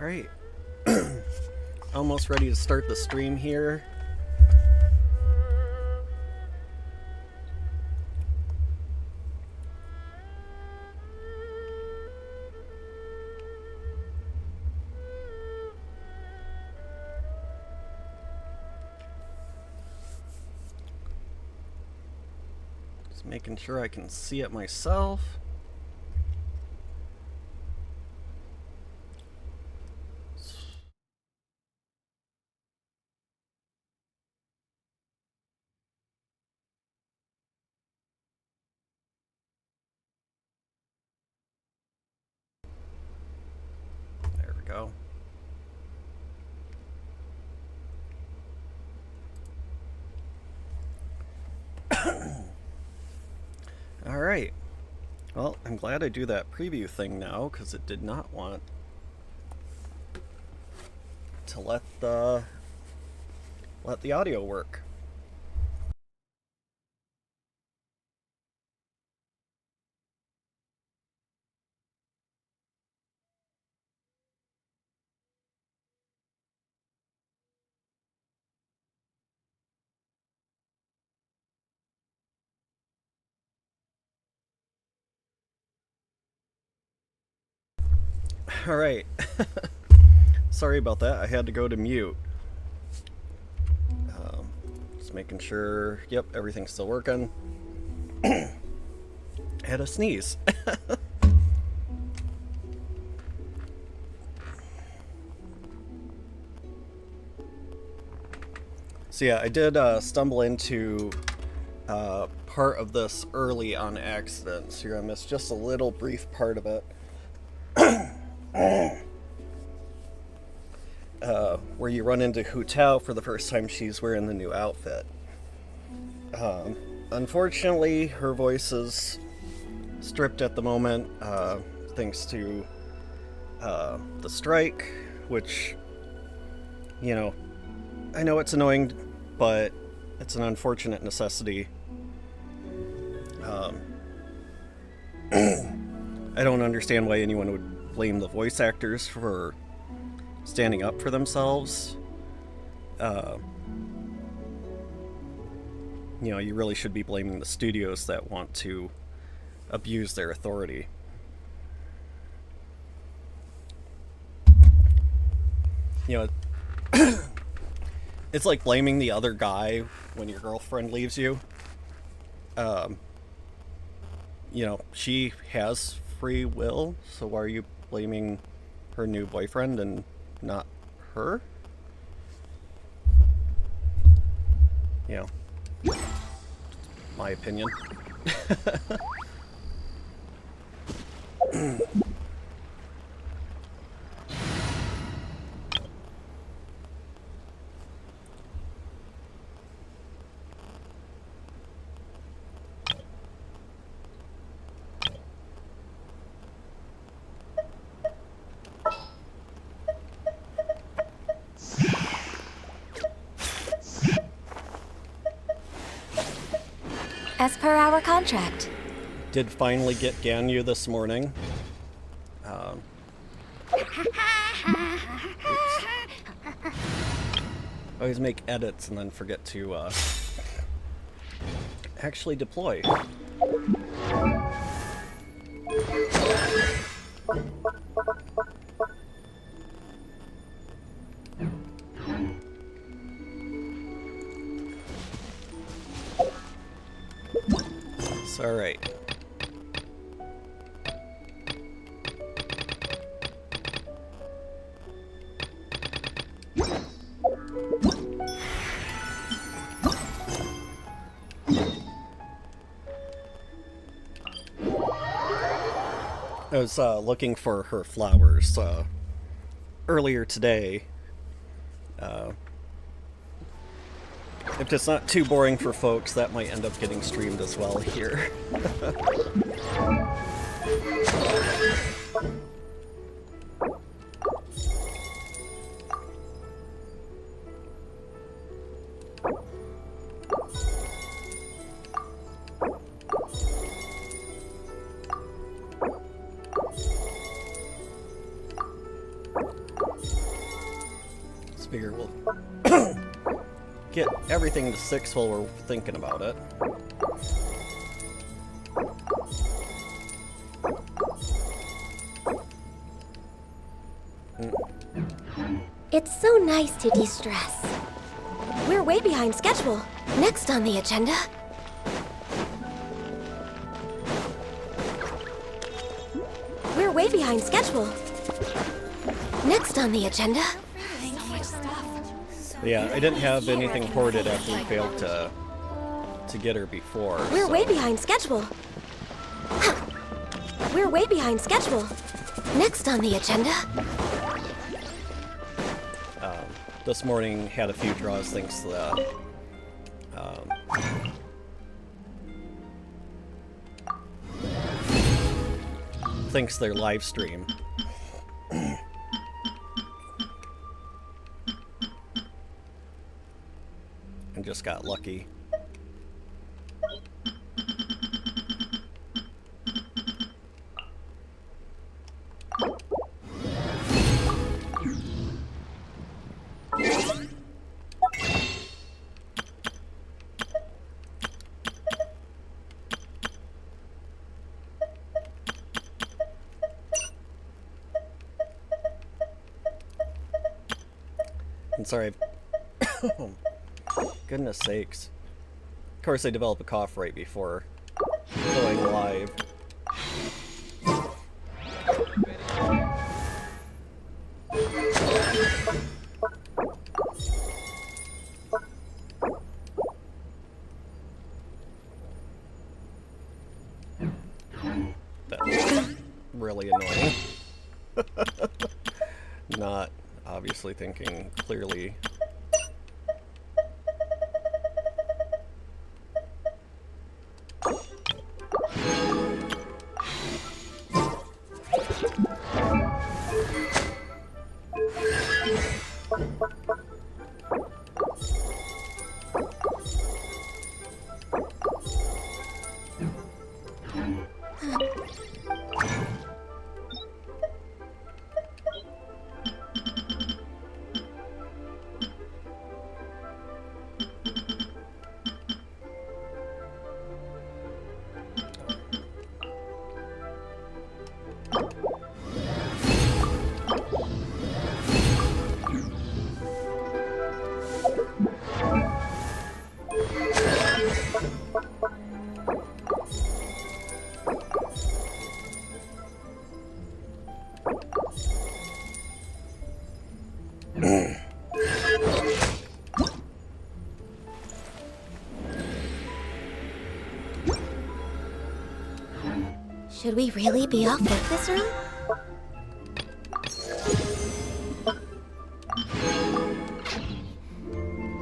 Alright. Almost ready to start the stream here. Just making sure I can see it myself. There we go. Alright. Well, I'm glad I do that preview thing now, because it did not want to let the audio work. Alright. Sorry about that. I had to go to mute. Just making sure, yep, everything's still working. I had a sneeze. So yeah, I did stumble into part of this early on accident, so you're gonna miss just a little brief part of it. Where you run into Hu Tao for the first time she's wearing the new outfit. Unfortunately, her voice is stripped at the moment, thanks to the strike, which, you know, I know it's annoying, but it's an unfortunate necessity. I don't understand why anyone would blame the voice actors for standing up for themselves. You know, you really should be blaming the studios that want to abuse their authority. You know, it's like blaming the other guy when your girlfriend leaves you. You know, she has free will, so why are you blaming her new boyfriend and not her? You know, my opinion. As per our contract. Did finally get Ganyu this morning. Always make edits and then forget to actually deploy. It's alright. I was looking for her flowers earlier today. If it's not too boring for folks, that might end up getting streamed as well here. Figure we'll get everything to 6 while we're thinking about it. It's so nice to de-stress. We're way behind schedule. Next on the agenda... We're way behind schedule. Next on the agenda... Yeah, I didn't have anything ported after we failed to get her before. We're way behind schedule. We're way behind schedule. Next on the agenda... This morning had a few draws thanks to thanks to their live stream. And just got lucky. I'm sorry. Goodness sakes. Of course, I developed a cough right before going live. That's really annoying. Not obviously thinking clearly. Should we really be off work this early?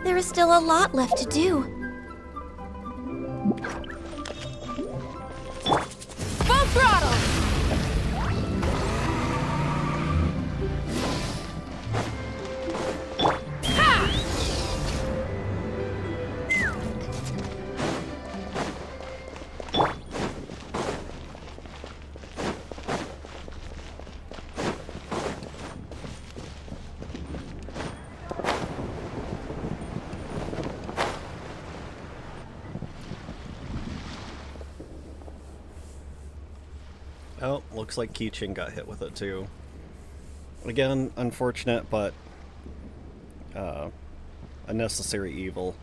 There is still a lot left to do. Full throttle! Oh, looks like Keichin got hit with it too. Again, unfortunate, but a necessary evil.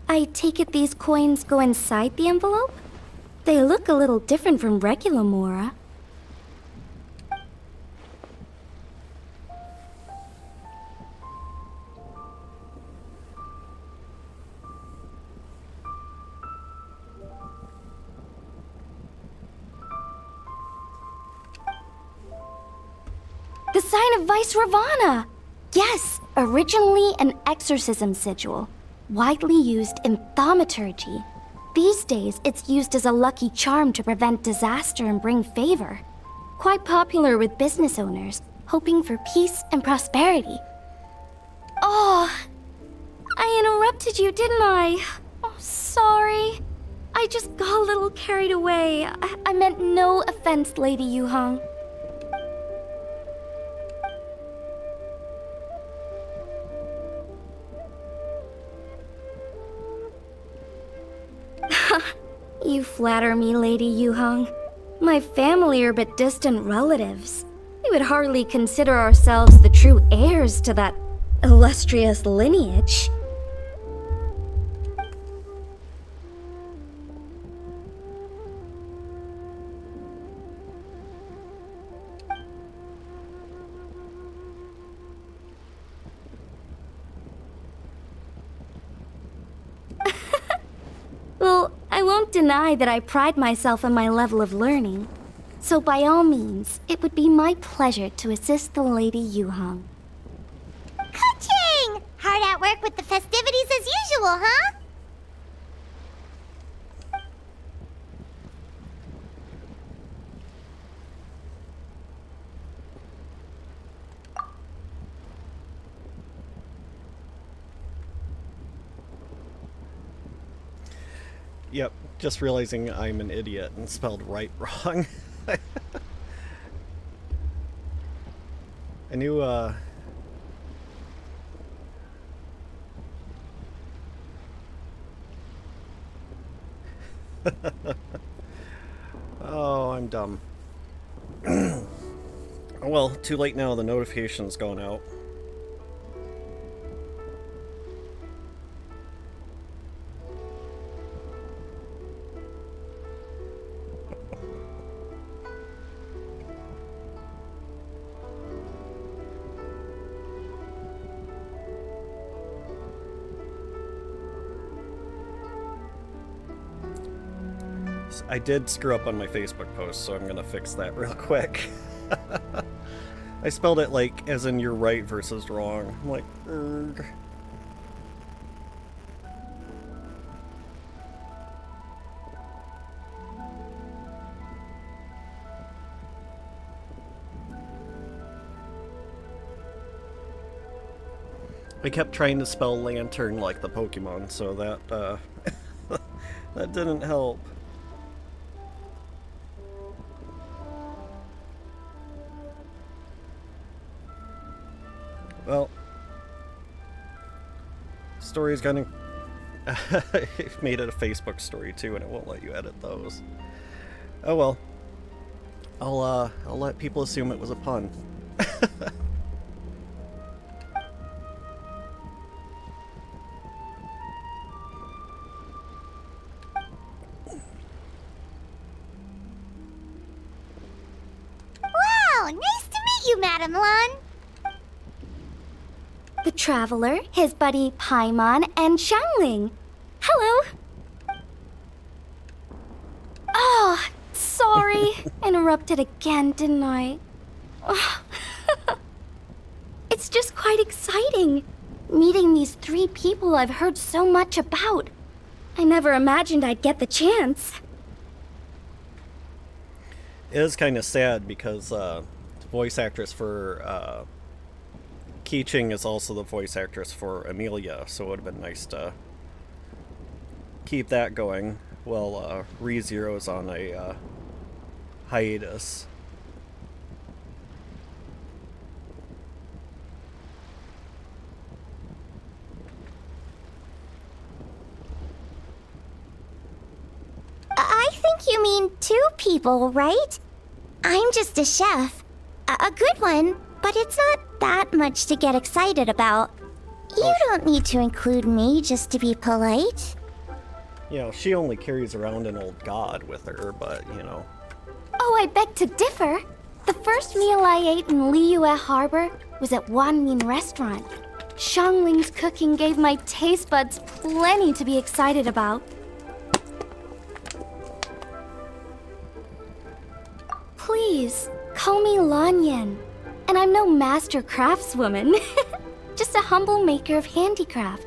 I take it these coins go inside the envelope? They look a little different from regular Mora. The sign of Vice Ravana! Yes, originally an exorcism sigil, widely used in thaumaturgy. These days, it's used as a lucky charm to prevent disaster and bring favor. Quite popular with business owners, hoping for peace and prosperity. Oh, interrupted you, didn't I? Oh, sorry. I just got a little carried away. I meant no offense, Lady Yuhong. You flatter me, Lady Yuhong. My family are but distant relatives. We would hardly consider ourselves the true heirs to that illustrious lineage. Well, I won't deny that I pride myself on my level of learning. So by all means, it would be my pleasure to assist the Lady Yuhong. Ka-ching! Hard at work with the festivities as usual, huh? Yep, just realizing I'm an idiot and spelled right wrong. I knew, Oh, I'm dumb. Well, too late now, the notification's gone out. I did screw up on my Facebook post, so I'm gonna fix that real quick. I spelled it like, as in you're right versus wrong. I'm like, erg. I kept trying to spell lantern like the Pokemon, so that, that didn't help. Well, story's gonna... I've made it a Facebook story too, and it won't let you edit those. Oh well. I'll let people assume it was a pun. Wow, nice to meet you, Madam Lan. The Traveler, his buddy Paimon, and Xiangling. Hello. Oh, sorry. Interrupted again, didn't I? It's just quite exciting. Meeting these 3 people I've heard so much about. I never imagined I'd get the chance. It is kind of sad because the voice actress for Keqing is also the voice actress for Amelia, so it would have been nice to keep that going while ReZero's on a hiatus. I think you mean 2 people, right? I'm just a chef. A good one, but it's not that much to get excited about. You don't need to include me just to be polite. You know, she only carries around an old god with her, but, you know. Oh, I beg to differ. The first meal I ate in Liyue Harbor was at Wanmin Restaurant. Xiangling's cooking gave my taste buds plenty to be excited about. Please, call me Lanyan. And I'm no master craftswoman. Just a humble maker of handicrafts.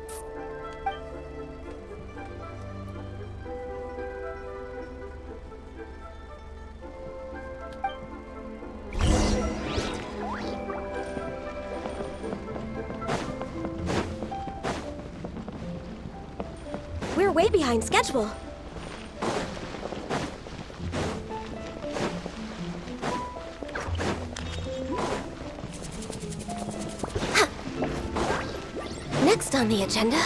We're way behind schedule. Next on the agenda.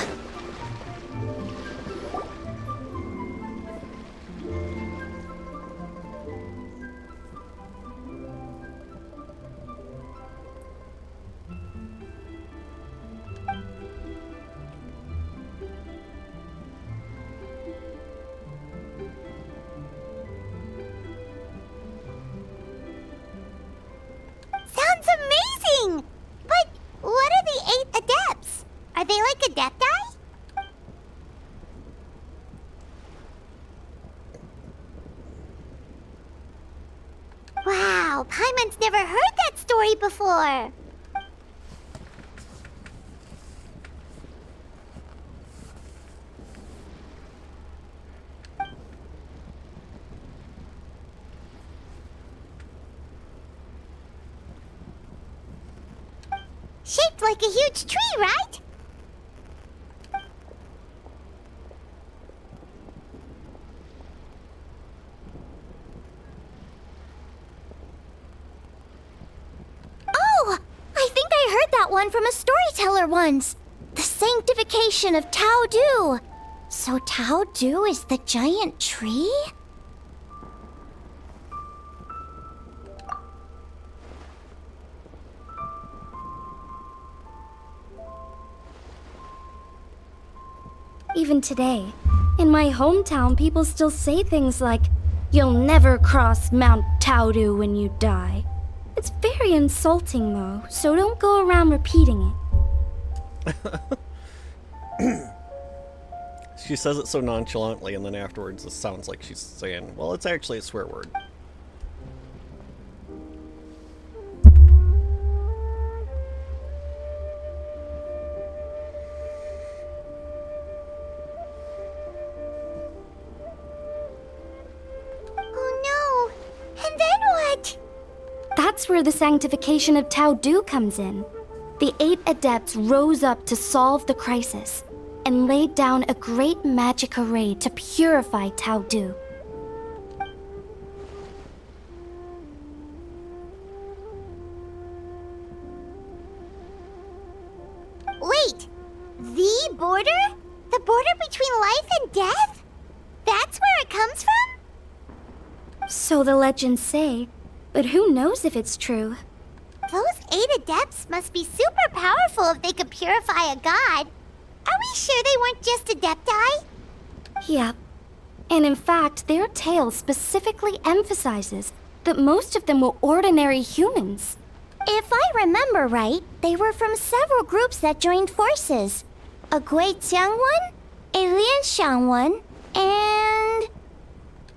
Sounds amazing! But what are the 8 adepts? Are they like adepti? Wow, Paimon's never heard that story before. Shaped like a huge tree, right? Oh! I think I heard that one from a storyteller once. The sanctification of Tao Du. So Tao Du is the giant tree? Even today, in my hometown, people still say things like, "You'll never cross Mount Taudu when you die." It's very insulting, though, so don't go around repeating it. She says it so nonchalantly, and then afterwards it sounds like she's saying, well, it's actually a swear word. Oh no! And then what? That's where the sanctification of Tao Du comes in. The 8 adepts rose up to solve the crisis and laid down a great magic array to purify Tao Du. Wait! The border? The border between life and death? That's where it comes from? So the legends say, but who knows if it's true? Those 8 adepts must be super powerful if they could purify a god. Are we sure they weren't just adepti? Yep. And in fact, their tale specifically emphasizes that most of them were ordinary humans. If I remember right, they were from several groups that joined forces. A Guixiang one, a Lianshan one, and...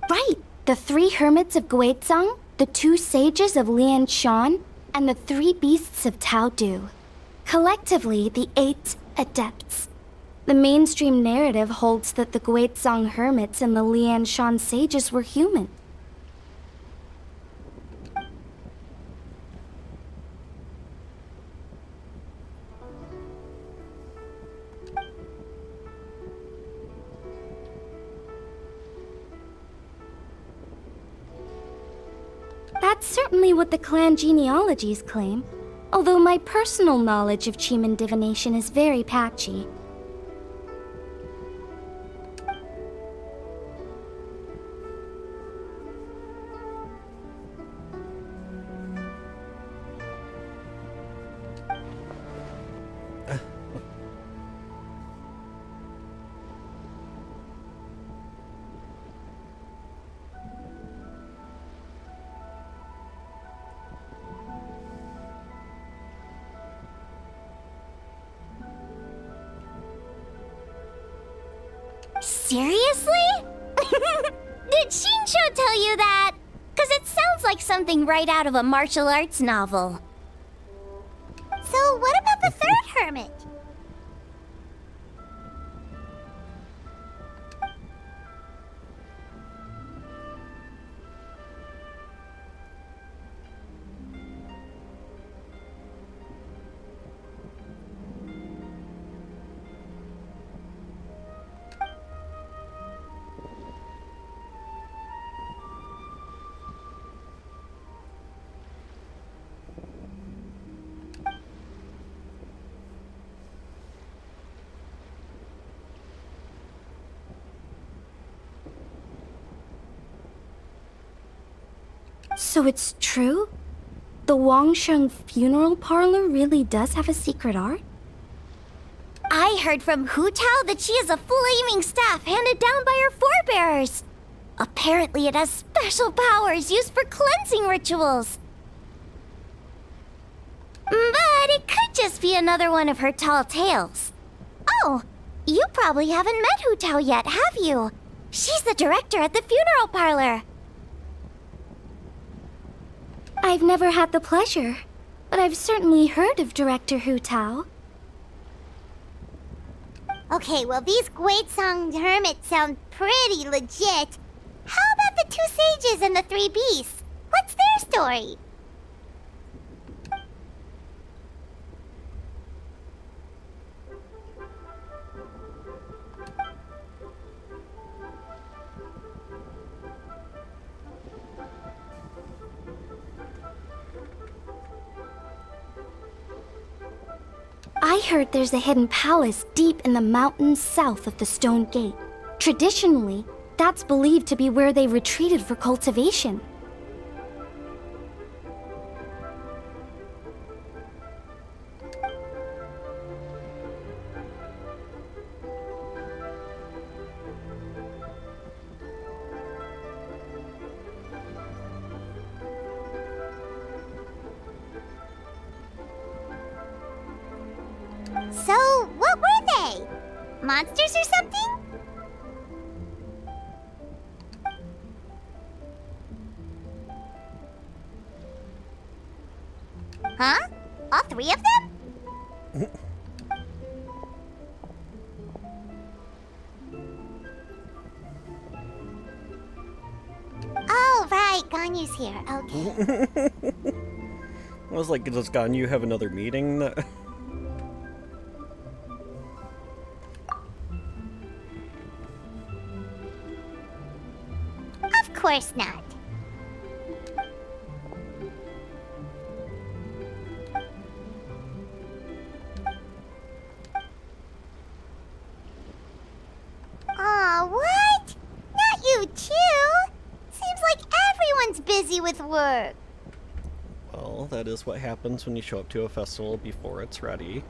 Right, the 3 hermits of Guizhang, the 2 sages of Lianshan, and the 3 beasts of Tao Du. Collectively, the 8 adepts. The mainstream narrative holds that the Guizhang hermits and the Lianshan sages were human. That's certainly what the clan genealogies claim, although my personal knowledge of Chiman divination is very patchy. Seriously? Did Shinsho tell you that? Because it sounds like something right out of a martial arts novel. So what about the 3rd hermit? So it's true? The Wangsheng funeral parlor really does have a secret art? I heard from Hu Tao that she has a flaming staff handed down by her forebears. Apparently, it has special powers used for cleansing rituals. But it could just be another one of her tall tales. Oh, you probably haven't met Hu Tao yet, have you? She's the director at the funeral parlor. I've never had the pleasure, but I've certainly heard of Director Hu Tao. Okay, well, these Guizhong hermits sound pretty legit. How about the two sages and the three beasts? What's their story? I heard there's a hidden palace deep in the mountains south of the Stone Gate. Traditionally, that's believed to be where they retreated for cultivation. So, what were they? Monsters or something? Huh? All three of them? Oh, right. Ganyu's here. Okay. I was like, does Ganyu have another meeting? Of course not. Aw, what? Not you too? Seems like everyone's busy with work. Well, that is what happens when you show up to a festival before it's ready.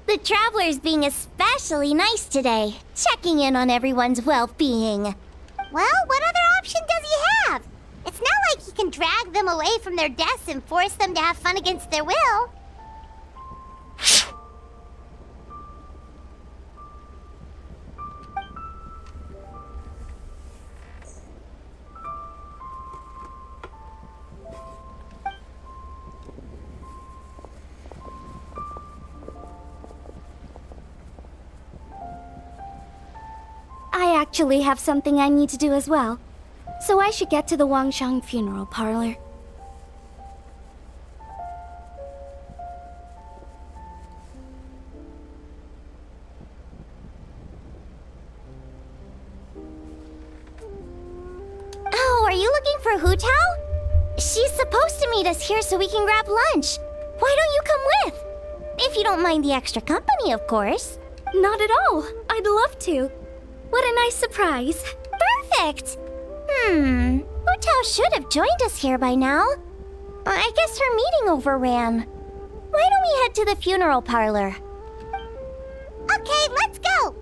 The traveler's being especially nice today, checking in on everyone's well-being. Well, what other option does he have? It's not like he can drag them away from their desks and force them to have fun against their will. I actually have something I need to do as well, so I should get to the Wangsheng funeral parlor. Oh, are you looking for Hu Tao? She's supposed to meet us here so we can grab lunch. Why don't you come with? If you don't mind the extra company, of course. Not at all. I'd love to. What a nice surprise. Perfect! Hu Tao should have joined us here by now. I guess her meeting overran. Why don't we head to the funeral parlor? Okay, let's go!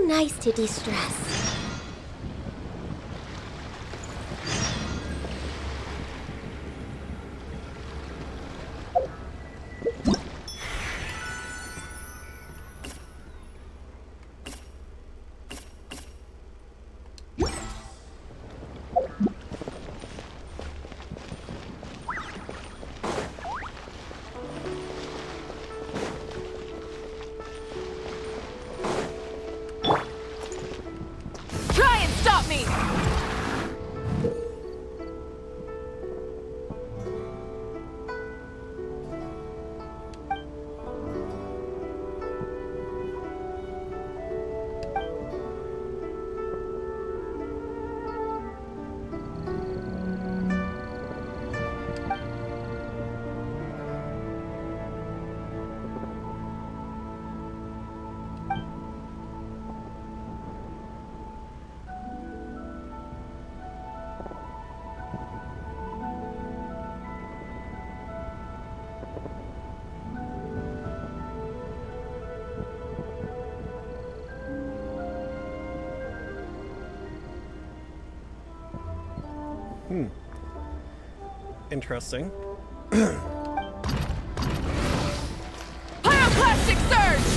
nice to de-stress. Try and stop me! Interesting. Pyroclastic surge!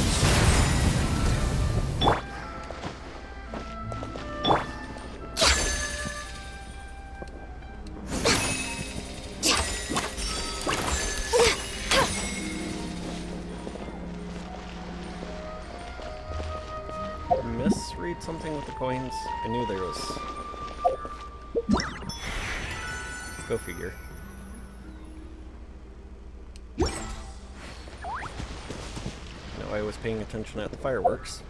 Misread something with the coins? I knew there was... Go figure. No, I was paying attention at the fireworks.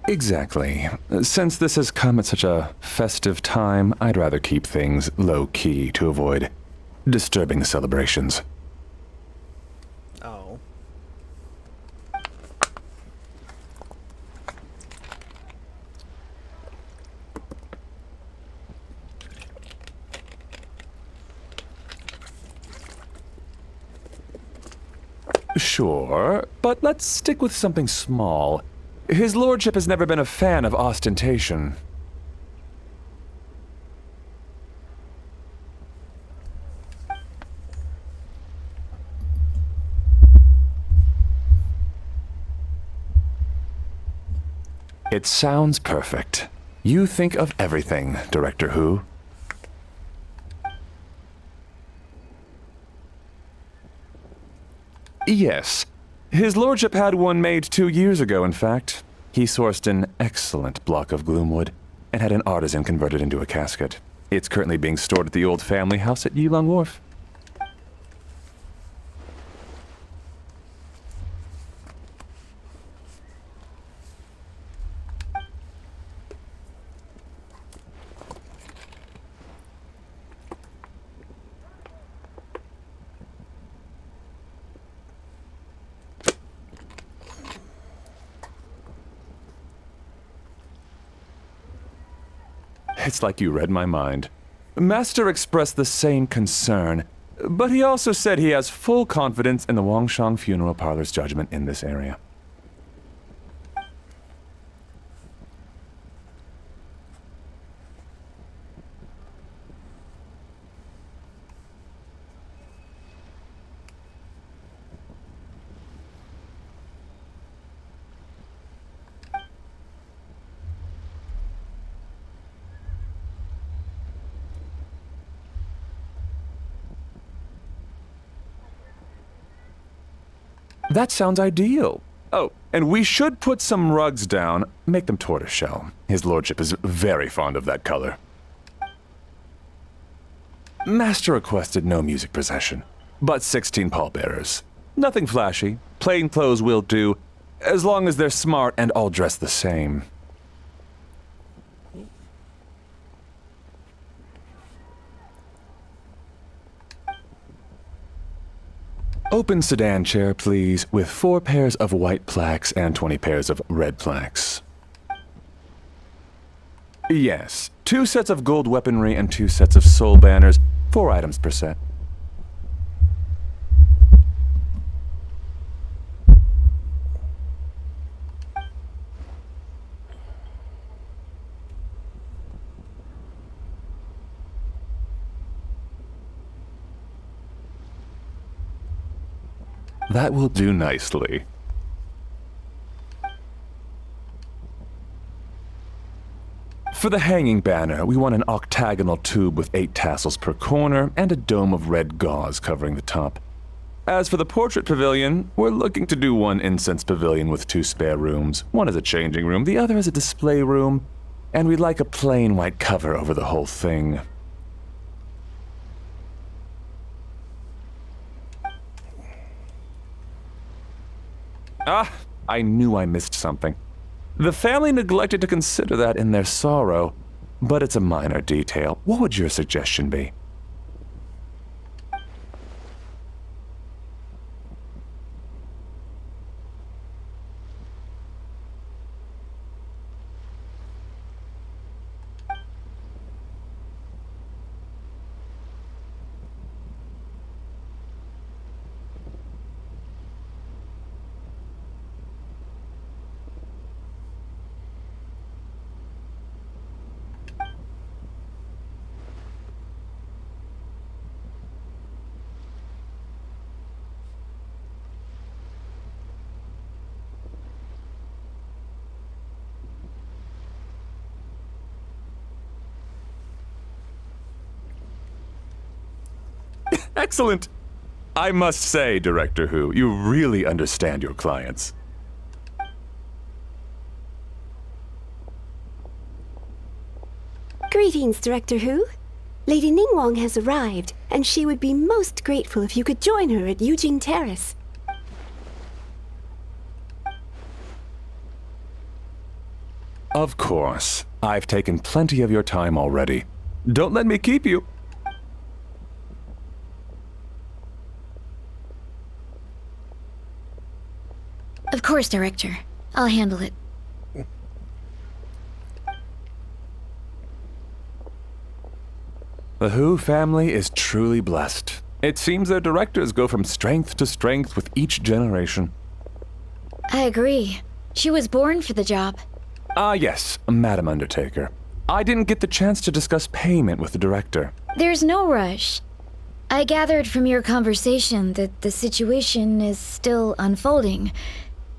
Exactly. Since this has come at such a festive time, I'd rather keep things low-key to avoid disturbing the celebrations. Oh. Sure, but let's stick with something small. His lordship has never been a fan of ostentation. It sounds perfect. You think of everything, Director Who. Yes. His lordship had one made 2 years ago, in fact. He sourced an excellent block of gloomwood and had an artisan convert it into a casket. It's currently being stored at the old family house at Yilong Wharf. It's like you read my mind. Master expressed the same concern, but he also said he has full confidence in the Wangshang Funeral Parlor's judgment in this area. That sounds ideal. Oh, and we should put some rugs down. Make them tortoiseshell. His lordship is very fond of that color. Master requested no music procession, but 16 pallbearers. Nothing flashy. Plain clothes will do, as long as they're smart and all dressed the same. Open sedan chair, please, with 4 pairs of white plaques and 20 pairs of red plaques. Yes, 2 sets of gold weaponry and 2 sets of soul banners, 4 items per set. That will do nicely. For the hanging banner, we want an octagonal tube with 8 tassels per corner and a dome of red gauze covering the top. As for the portrait pavilion, we're looking to do 1 incense pavilion with 2 spare rooms. One is a changing room, the other is a display room, and we'd like a plain white cover over the whole thing. Ah, I knew I missed something. The family neglected to consider that in their sorrow, but it's a minor detail. What would your suggestion be? Excellent! I must say, Director Who, you really understand your clients. Greetings, Director Who. Lady Ningguang has arrived, and she would be most grateful if you could join her at Yujing Terrace. Of course. I've taken plenty of your time already. Don't let me keep you. Of course, Director. I'll handle it. The Who family is truly blessed. It seems their directors go from strength to strength with each generation. I agree. She was born for the job. Ah, yes, Madam Undertaker. I didn't get the chance to discuss payment with the director. There's no rush. I gathered from your conversation that the situation is still unfolding.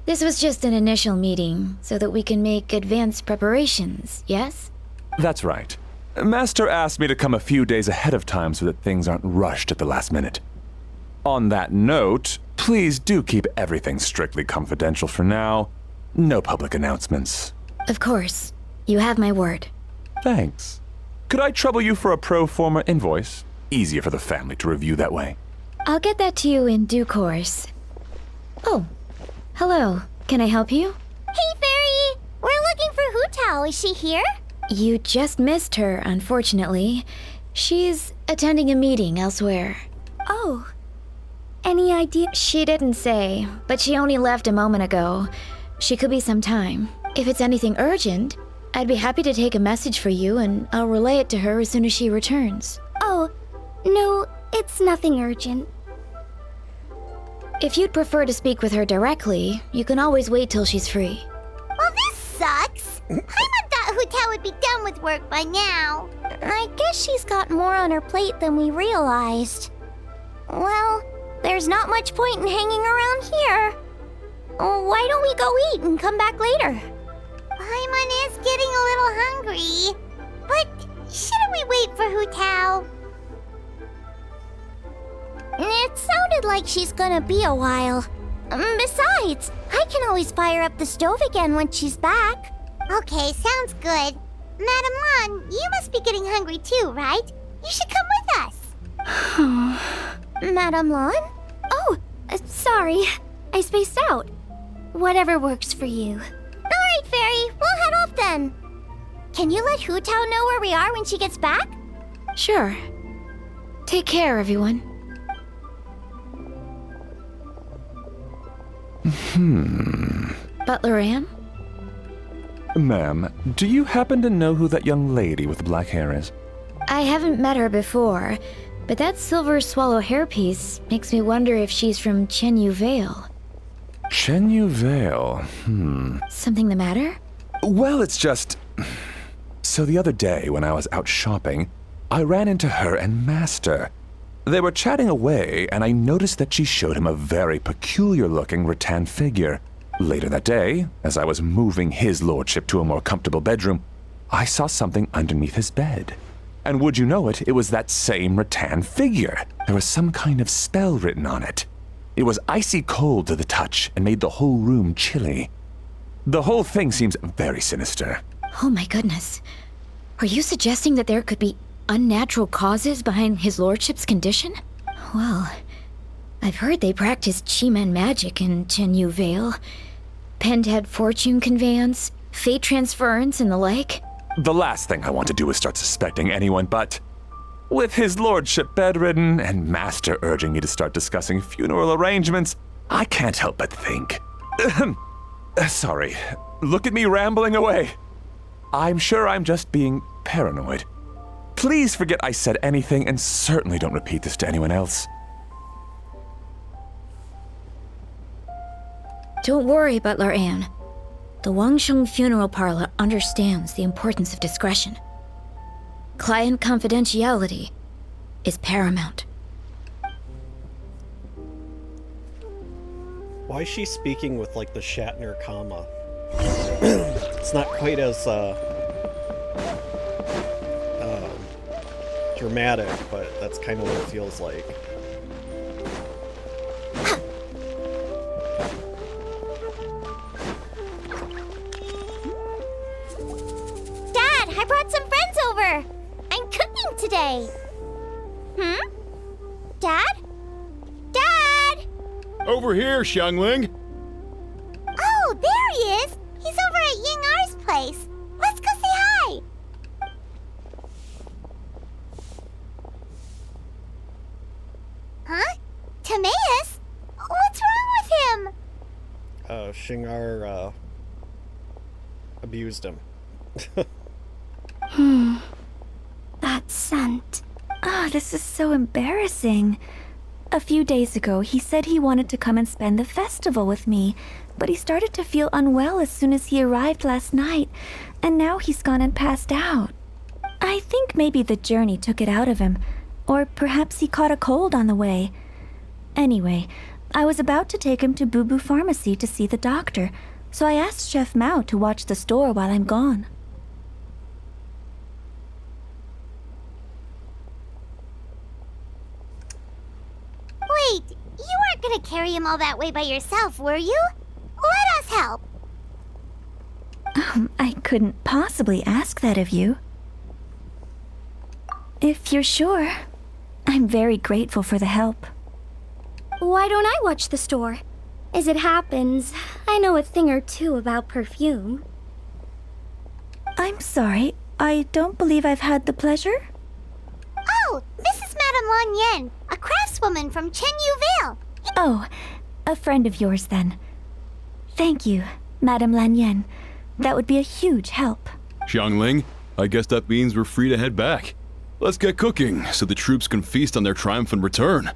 This was just an initial meeting, so that we can make advanced preparations, yes? That's right. Master asked me to come a few days ahead of time so that things aren't rushed at the last minute. On that note, please do keep everything strictly confidential for now. No public announcements. Of course. You have my word. Thanks. Could I trouble you for a pro forma invoice? Easier for the family to review that way. I'll get that to you in due course. Oh, hello. Can I help you? Hey, Fairy! We're looking for Hu Tao. Is she here? You just missed her, unfortunately. She's attending a meeting elsewhere. Oh. Any idea? She didn't say, but she only left a moment ago. She could be some time. If it's anything urgent, I'd be happy to take a message for you and I'll relay it to her as soon as she returns. Oh, no, it's nothing urgent. If you'd prefer to speak with her directly, you can always wait till she's free. Well, this sucks. I thought Hu Tao would be done with work by now. I guess she's got more on her plate than we realized. Well, there's not much point in hanging around here. Why don't we go eat and come back later? Paimon is getting a little hungry. But shouldn't we wait for Hu Tao? It sounded like she's gonna be a while. Besides, I can always fire up the stove again when she's back. Okay, sounds good. Madam Lan, you must be getting hungry too, right? You should come with us. Madame Lan? Oh, sorry. I spaced out. Whatever works for you. Alright, Fairy, we'll head off then. Can you let Hu Tao know where we are when she gets back? Sure. Take care, everyone. Butler Anne? Ma'am, do you happen to know who that young lady with the black hair is? I haven't met her before, but that silver swallow hairpiece makes me wonder if she's from Chenyu Vale. Chenyu Vale, Something the matter? Well, it's just... So the other day, when I was out shopping, I ran into her and Master. They were chatting away, and I noticed that she showed him a very peculiar-looking rattan figure. Later that day, as I was moving his lordship to a more comfortable bedroom, I saw something underneath his bed. And would you know it, it was that same rattan figure. There was some kind of spell written on it. It was icy cold to the touch and made the whole room chilly. The whole thing seems very sinister. Oh my goodness. Are you suggesting that there could be unnatural causes behind his lordship's condition? Well, I've heard they practice Chi-Men magic in Chenyu Vale. Pendhead fortune conveyance, fate transference, and the like. The last thing I want to do is start suspecting anyone, but with his lordship bedridden and Master urging me to start discussing funeral arrangements, I can't help but think. Sorry, look at me rambling away. I'm sure I'm just being paranoid. Please forget I said anything, and certainly don't repeat this to anyone else. Don't worry, Butler Anne. The Wangsheng Funeral Parlor understands the importance of discretion. Client confidentiality is paramount. Why is she speaking with like the Shatner comma? It's not quite as dramatic, but that's kind of what it feels like. Dad, I brought some friends over. I'm cooking today. Dad? Dad! Over here, Xiangling. Oh, there he is. He's over at Ying R's place. Let's go say hi. Huh? Timaeus? What's wrong with him? Shingar, abused him. That scent. Ah, this is so embarrassing. A few days ago, he said he wanted to come and spend the festival with me, but he started to feel unwell as soon as he arrived last night, and now he's gone and passed out. I think maybe the journey took it out of him, or perhaps he caught a cold on the way. Anyway, I was about to take him to Boo Boo Pharmacy to see the doctor, so I asked Chef Mao to watch the store while I'm gone. Wait, you weren't gonna carry him all that way by yourself, were you? Let us help. I couldn't possibly ask that of you. If you're sure, I'm very grateful for the help. Why don't I watch the store? As it happens, I know a thing or two about perfume. I'm sorry, I don't believe I've had the pleasure. Oh, this is Madame Lan Yen, a craftswoman from Chenyu Vale. Oh, a friend of yours then. Thank you, Madame Lan Yen. That would be a huge help. Xiangling, I guess that means we're free to head back. Let's get cooking so the troops can feast on their triumphant return.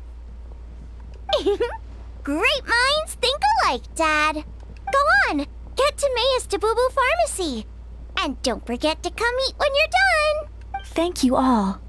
Great minds think alike, Dad. Go on, get Timaeus to Boo Boo Pharmacy. And don't forget to come eat when you're done. Thank you all.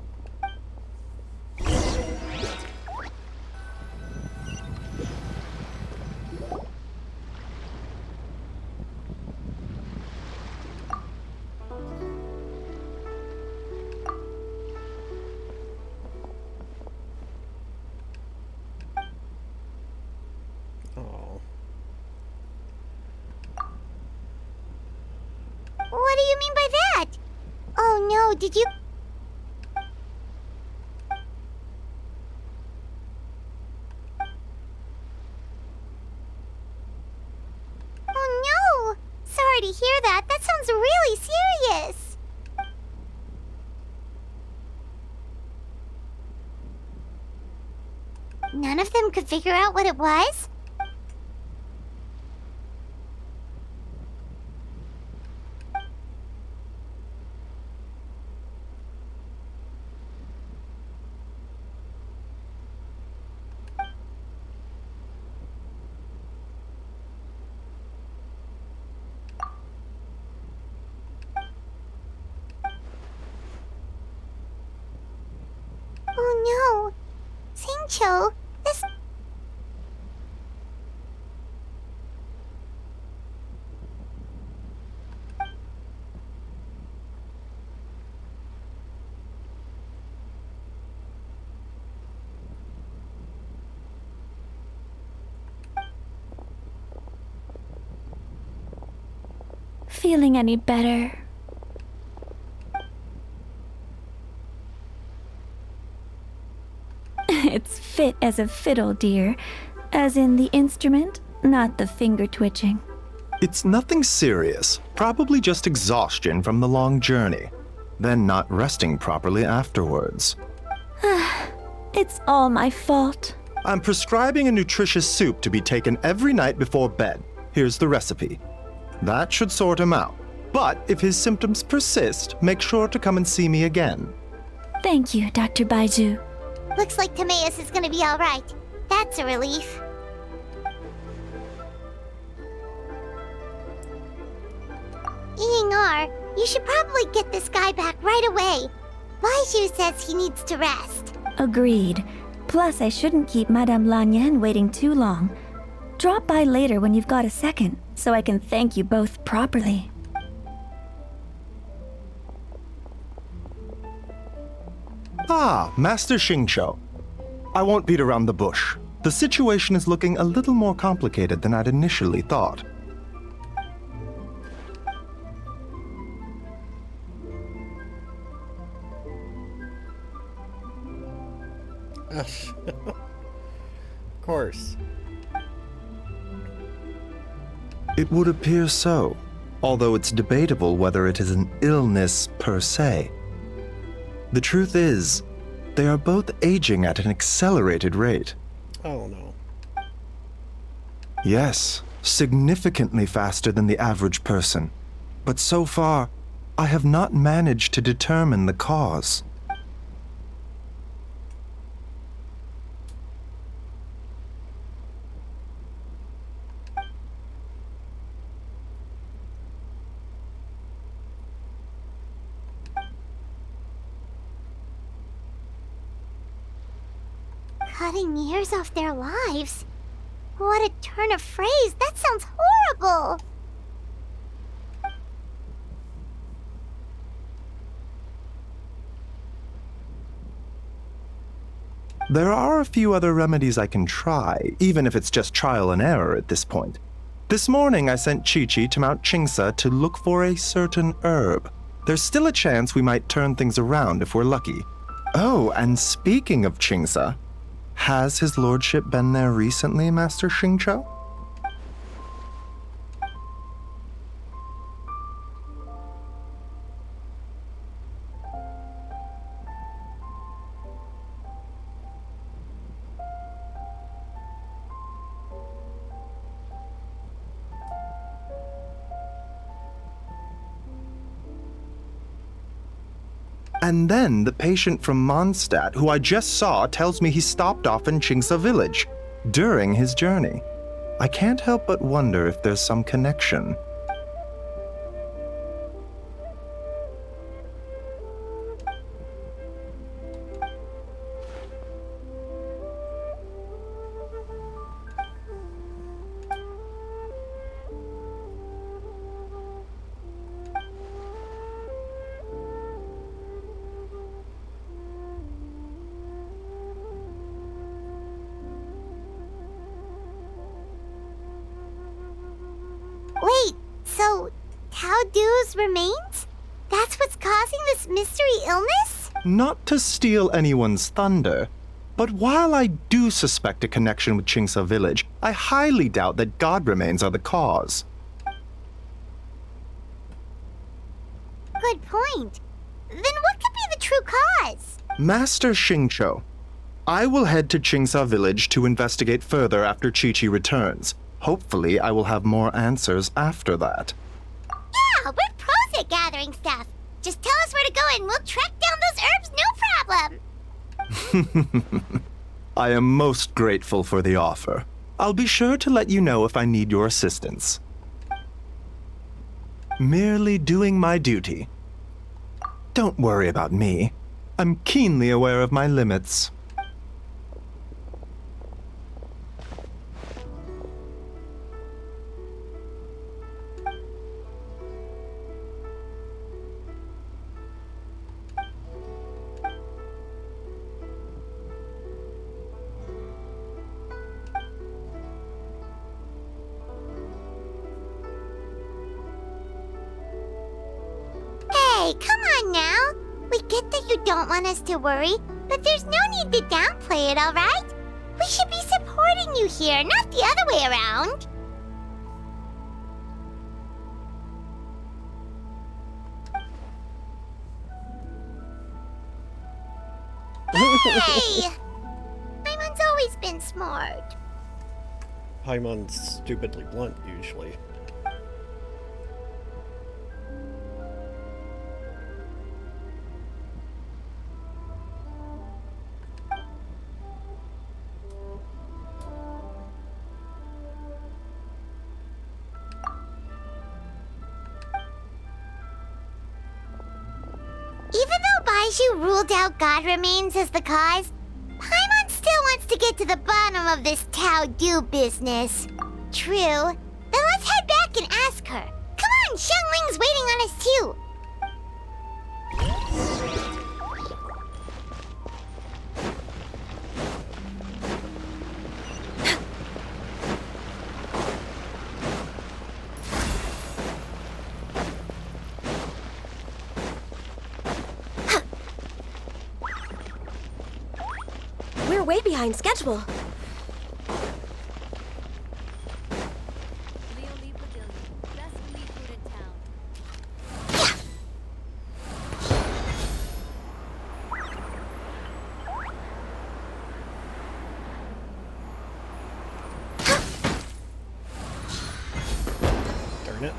Oh. What do you mean by that? Oh no, did you... Ningguang could figure out what it was? Oh no! Xingqiu, this... Feeling any better? It's fit as a fiddle, dear. As in the instrument, not the finger twitching. It's nothing serious, probably just exhaustion from the long journey, then not resting properly afterwards. It's all my fault. I'm prescribing a nutritious soup to be taken every night before bed. Here's the recipe. That should sort him out. But if his symptoms persist, make sure to come and see me again. Thank you, Dr. Baizhu. Looks like Timaeus is gonna be alright. That's a relief. Ying-er, you should probably get this guy back right away. Baizhu says he needs to rest. Agreed. Plus, I shouldn't keep Madame Lanyan waiting too long. Drop by later when you've got a second, so I can thank you both properly. Ah, Master Xingqiu. I won't beat around the bush. The situation is looking a little more complicated than I'd initially thought. Of course. It would appear so, although it's debatable whether it is an illness per se. The truth is, they are both aging at an accelerated rate. Oh no. Yes, significantly faster than the average person. But so far, I have not managed to determine the cause. Cutting years off their lives? What a turn of phrase! That sounds horrible! There are a few other remedies I can try, even if it's just trial and error at this point. This morning I sent Chi-Chi to Mount Qingsa to look for a certain herb. There's still a chance we might turn things around if we're lucky. Oh, and speaking of Qingsa, has his lordship been there recently, Master Xingqiu? And then the patient from Mondstadt, who I just saw, tells me he stopped off in Qingsa village during his journey. I can't help but wonder if there's some connection. Wait, so Tao Du's remains? That's what's causing this mystery illness? Not to steal anyone's thunder, but while I do suspect a connection with Qingsa village, I highly doubt that god remains are the cause. Good point. Then what could be the true cause? Master Xingqiu, I will head to Chingsa village to investigate further after Chi-Chi returns. Hopefully, I will have more answers after that. Yeah, we're pros at gathering stuff. Just tell us where to go and we'll track down those herbs, no problem. I am most grateful for the offer. I'll be sure to let you know if I need your assistance. Merely doing my duty. Don't worry about me. I'm keenly aware of my limits. Hey, come on now. We get that you don't want us to worry, but there's no need to downplay it, alright? We should be supporting you here, not the other way around. Hey! Paimon's always been smart. Paimon's stupidly blunt, usually. Even though Baizhu ruled out God Remains as the cause, Paimon still wants to get to the bottom of this Tao Du business. True. Then let's head back and ask her. Come on, Xiangling's waiting on us too. We're way behind schedule. Darn it.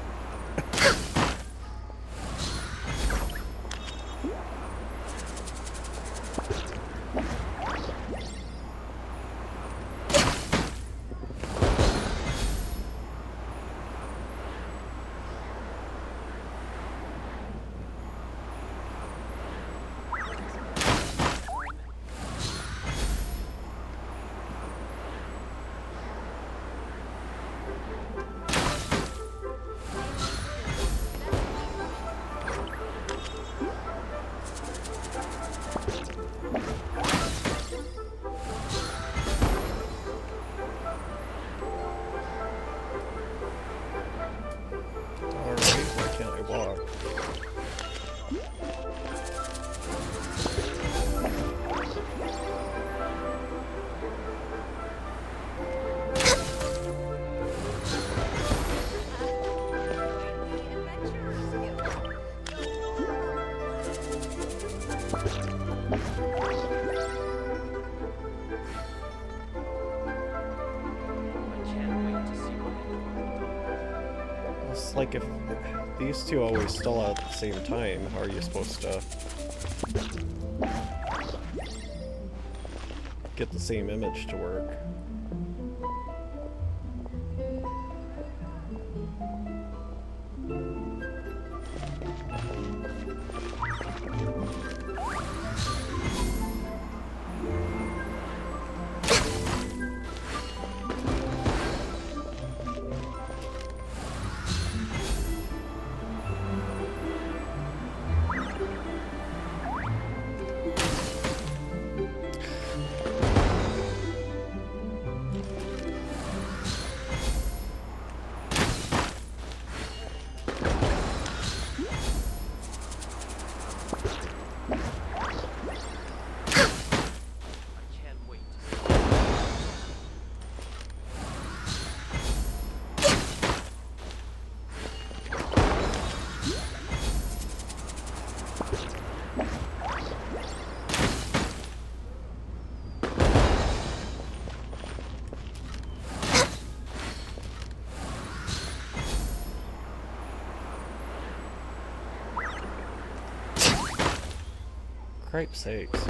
Alright, why can't I walk? It's like if these two always stall out at the same time, how are you supposed to get the same image to work? cripe's sakes.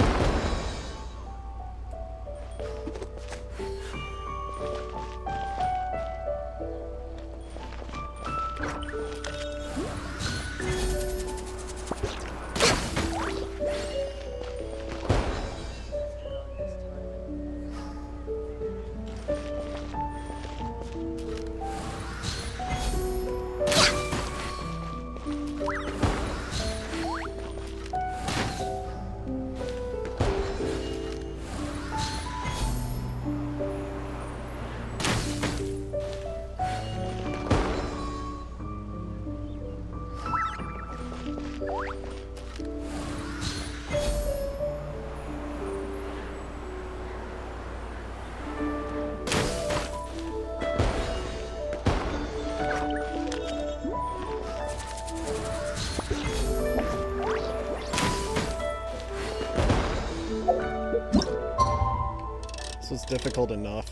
This was difficult enough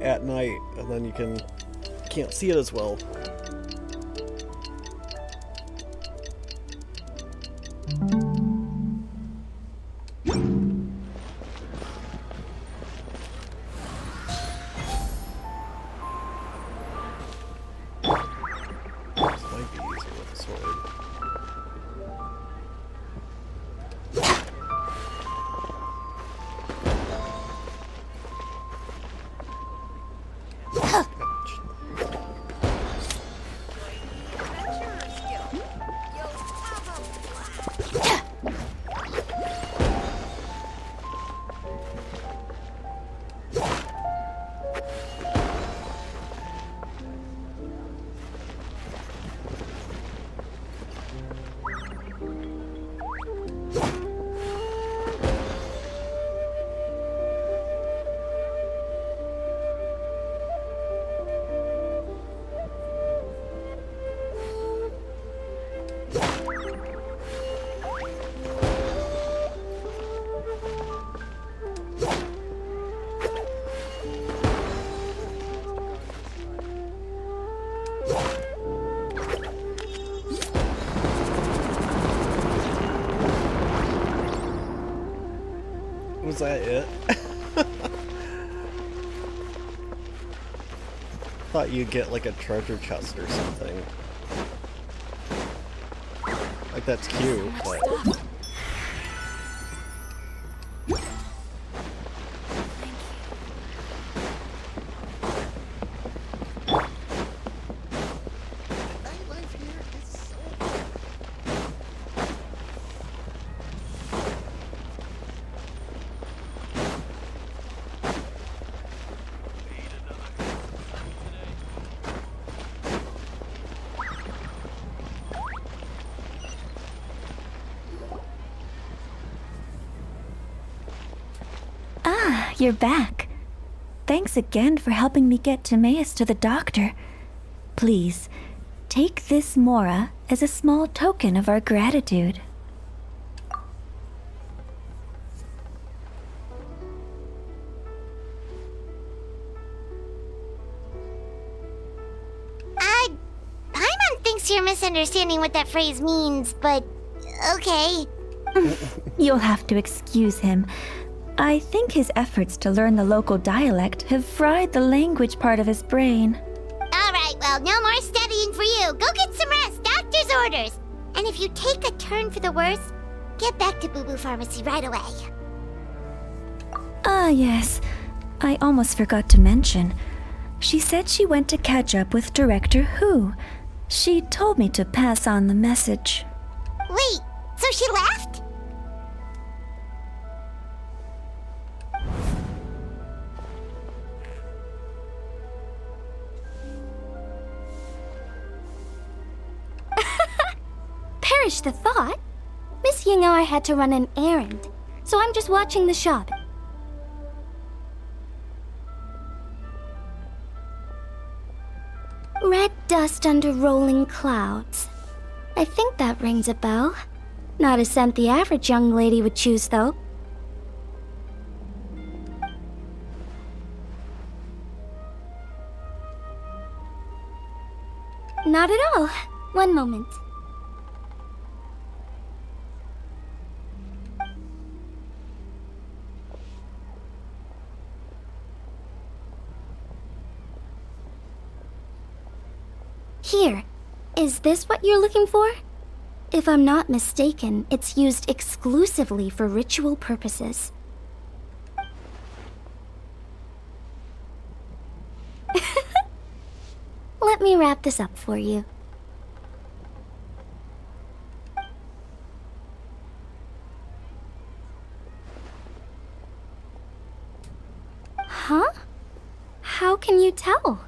at night, and then you can't see it as well. This might be easier with a sword. Was that it? Thought you'd get like a treasure chest or something. Like that's cute, but... You're back. Thanks again for helping me get Timaeus to the doctor. Please, take this Mora as a small token of our gratitude. Paimon thinks you're misunderstanding what that phrase means, but okay. You'll have to excuse him. I think his efforts to learn the local dialect have fried the language part of his brain. Alright, well, no more studying for you. Go get some rest. Doctor's orders. And if you take a turn for the worse, get back to Boo Boo Pharmacy right away. Ah, yes. I almost forgot to mention. She said she went to catch up with Director Hu. She told me to pass on the message. Wait, so she left? Perish the thought. Miss Ying'ar had to run an errand, so I'm just watching the shop. Red dust under rolling clouds. I think that rings a bell. Not a scent the average young lady would choose, though. Not at all. One moment. Here, is this what you're looking for? If I'm not mistaken, it's used exclusively for ritual purposes. Let me wrap this up for you. Huh? How can you tell?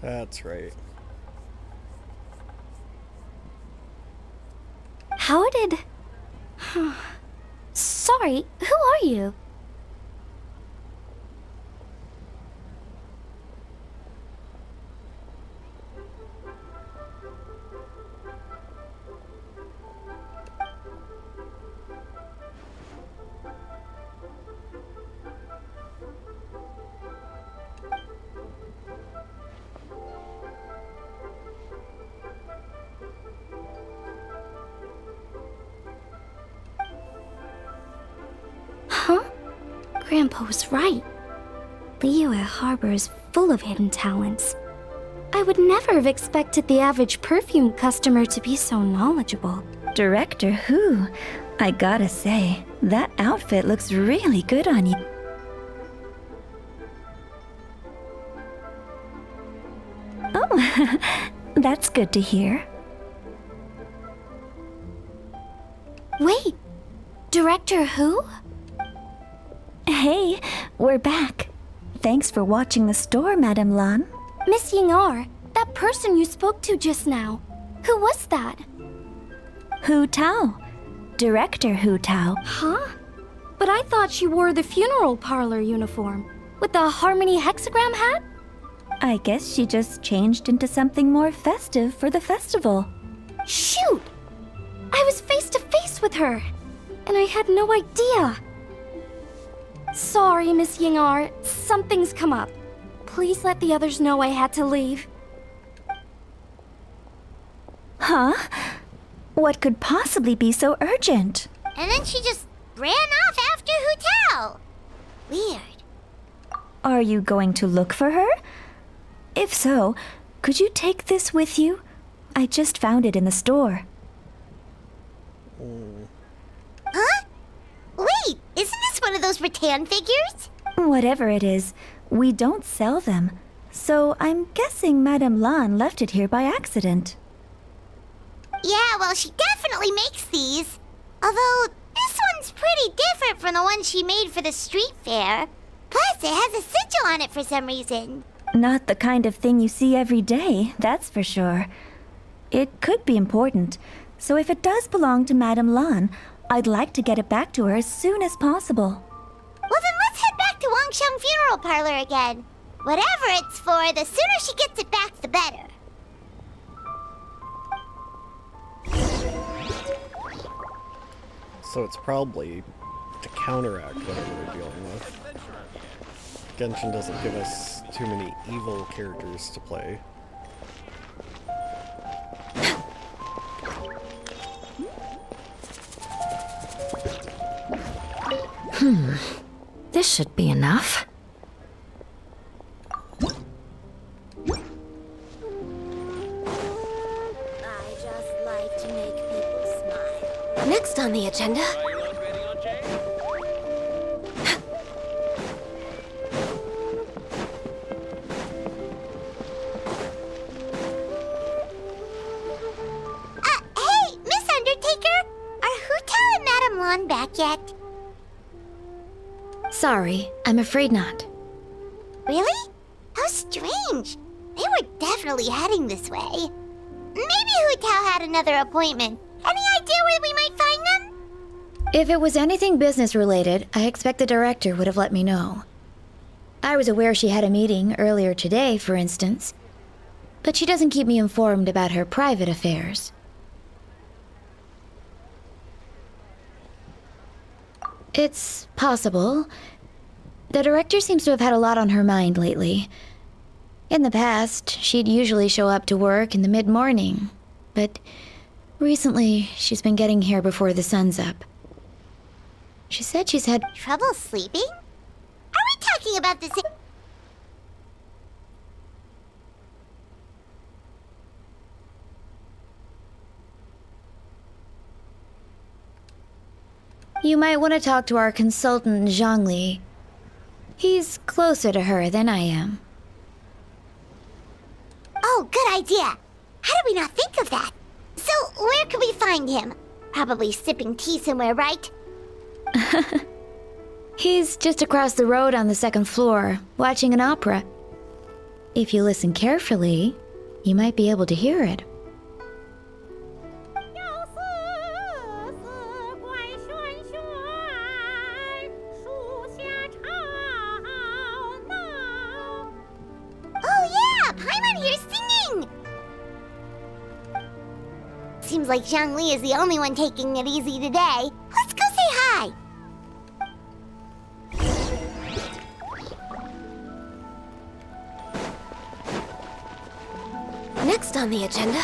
That's right. How did... Sorry, who are you? Huh? Grandpa was right. Liyue Harbor is full of hidden talents. I would never have expected the average perfume customer to be so knowledgeable. Director Who? I gotta say, that outfit looks really good on you. Oh, that's good to hear. Wait, Director Who? Hey, we're back. Thanks for watching the store, Madame Lan. Miss Ying-ar, that person you spoke to just now. Who was that? Hu Tao. Director Hu Tao. Huh? But I thought she wore the funeral parlor uniform. With the Harmony hexagram hat? I guess she just changed into something more festive for the festival. Shoot! I was face to face with her, and I had no idea. Sorry, Miss Ying-ar, something's come up. Please let the others know I had to leave. Huh? What could possibly be so urgent? And then she just ran off after Hu Tao. Weird. Are you going to look for her? If so, could you take this with you? I just found it in the store. Huh? Wait, isn't this one of those rattan figures? Whatever it is, we don't sell them. So I'm guessing Madame Lan left it here by accident. Yeah, well, she definitely makes these. Although, this one's pretty different from the one she made for the street fair. Plus, it has a sigil on it for some reason. Not the kind of thing you see every day, that's for sure. It could be important, so if it does belong to Madame Lan, I'd like to get it back to her as soon as possible. Well, then let's head back to Wangsheng Funeral Parlor again. Whatever it's for, the sooner she gets it back, the better. So it's probably to counteract whatever we're dealing with. Genshin doesn't give us too many evil characters to play. This should be enough. I just like to make people smile. Next on the agenda. Hey, Miss Undertaker! Are Hu Tao and Madame Lan back yet? Sorry, I'm afraid not. Really? How strange. They were definitely heading this way. Maybe Hu Tao had another appointment. Any idea where we might find them? If it was anything business related, I expect the director would have let me know. I was aware she had a meeting earlier today, for instance, but she doesn't keep me informed about her private affairs. It's possible. The director seems to have had a lot on her mind lately. In the past, she'd usually show up to work in the mid-morning, but recently she's been getting here before the sun's up. She said she's had Trouble sleeping? Are we talking about the same? You might want to talk to our consultant, Zhongli. He's closer to her than I am. Oh, good idea. How did we not think of that? So, where can we find him? Probably sipping tea somewhere, right? He's just across the road on the second floor, watching an opera. If you listen carefully, you might be able to hear it. Oh yeah, Paimon here's singing! Seems like Zhongli is the only one taking it easy today. Let's go say hi! Next on the agenda.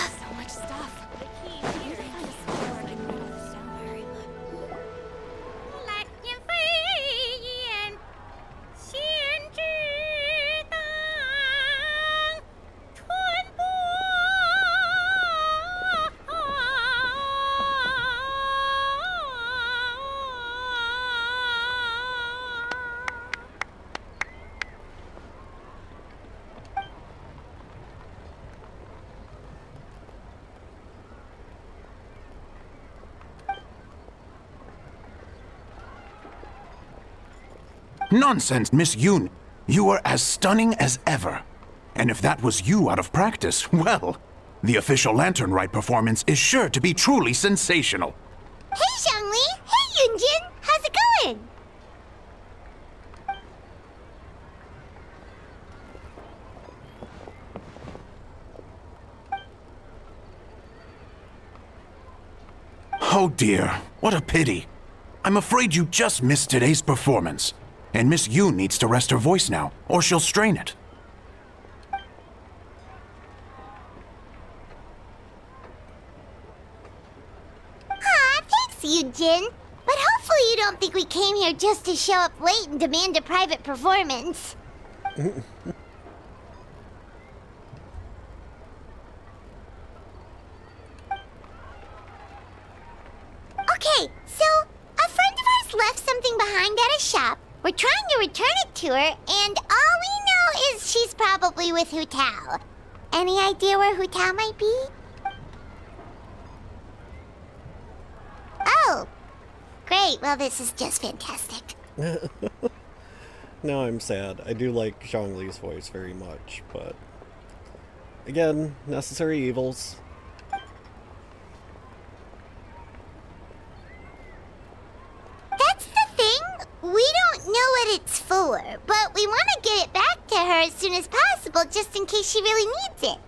Nonsense, Miss Yoon. You are as stunning as ever. And if that was you out of practice, well, the official Lantern Rite performance is sure to be truly sensational. Hey Zhongli! Hey Yunjin! How's it going? Oh dear, what a pity. I'm afraid you just missed today's performance. And Miss Yoon needs to rest her voice now, or she'll strain it. Aw, thanks, Yunjin. But hopefully you don't think we came here just to show up late and demand a private performance. Okay, so a friend of ours left something behind at a shop. We're trying to return it to her, and all we know is she's probably with Hu Tao. Any idea where Hu Tao might be? Oh, great. Well, this is just fantastic. Now I'm sad. I do like Zhongli's voice very much, but again, necessary evils. That's the thing. We don't know what it's for, but we want to get it back to her as soon as possible just in case she really needs it.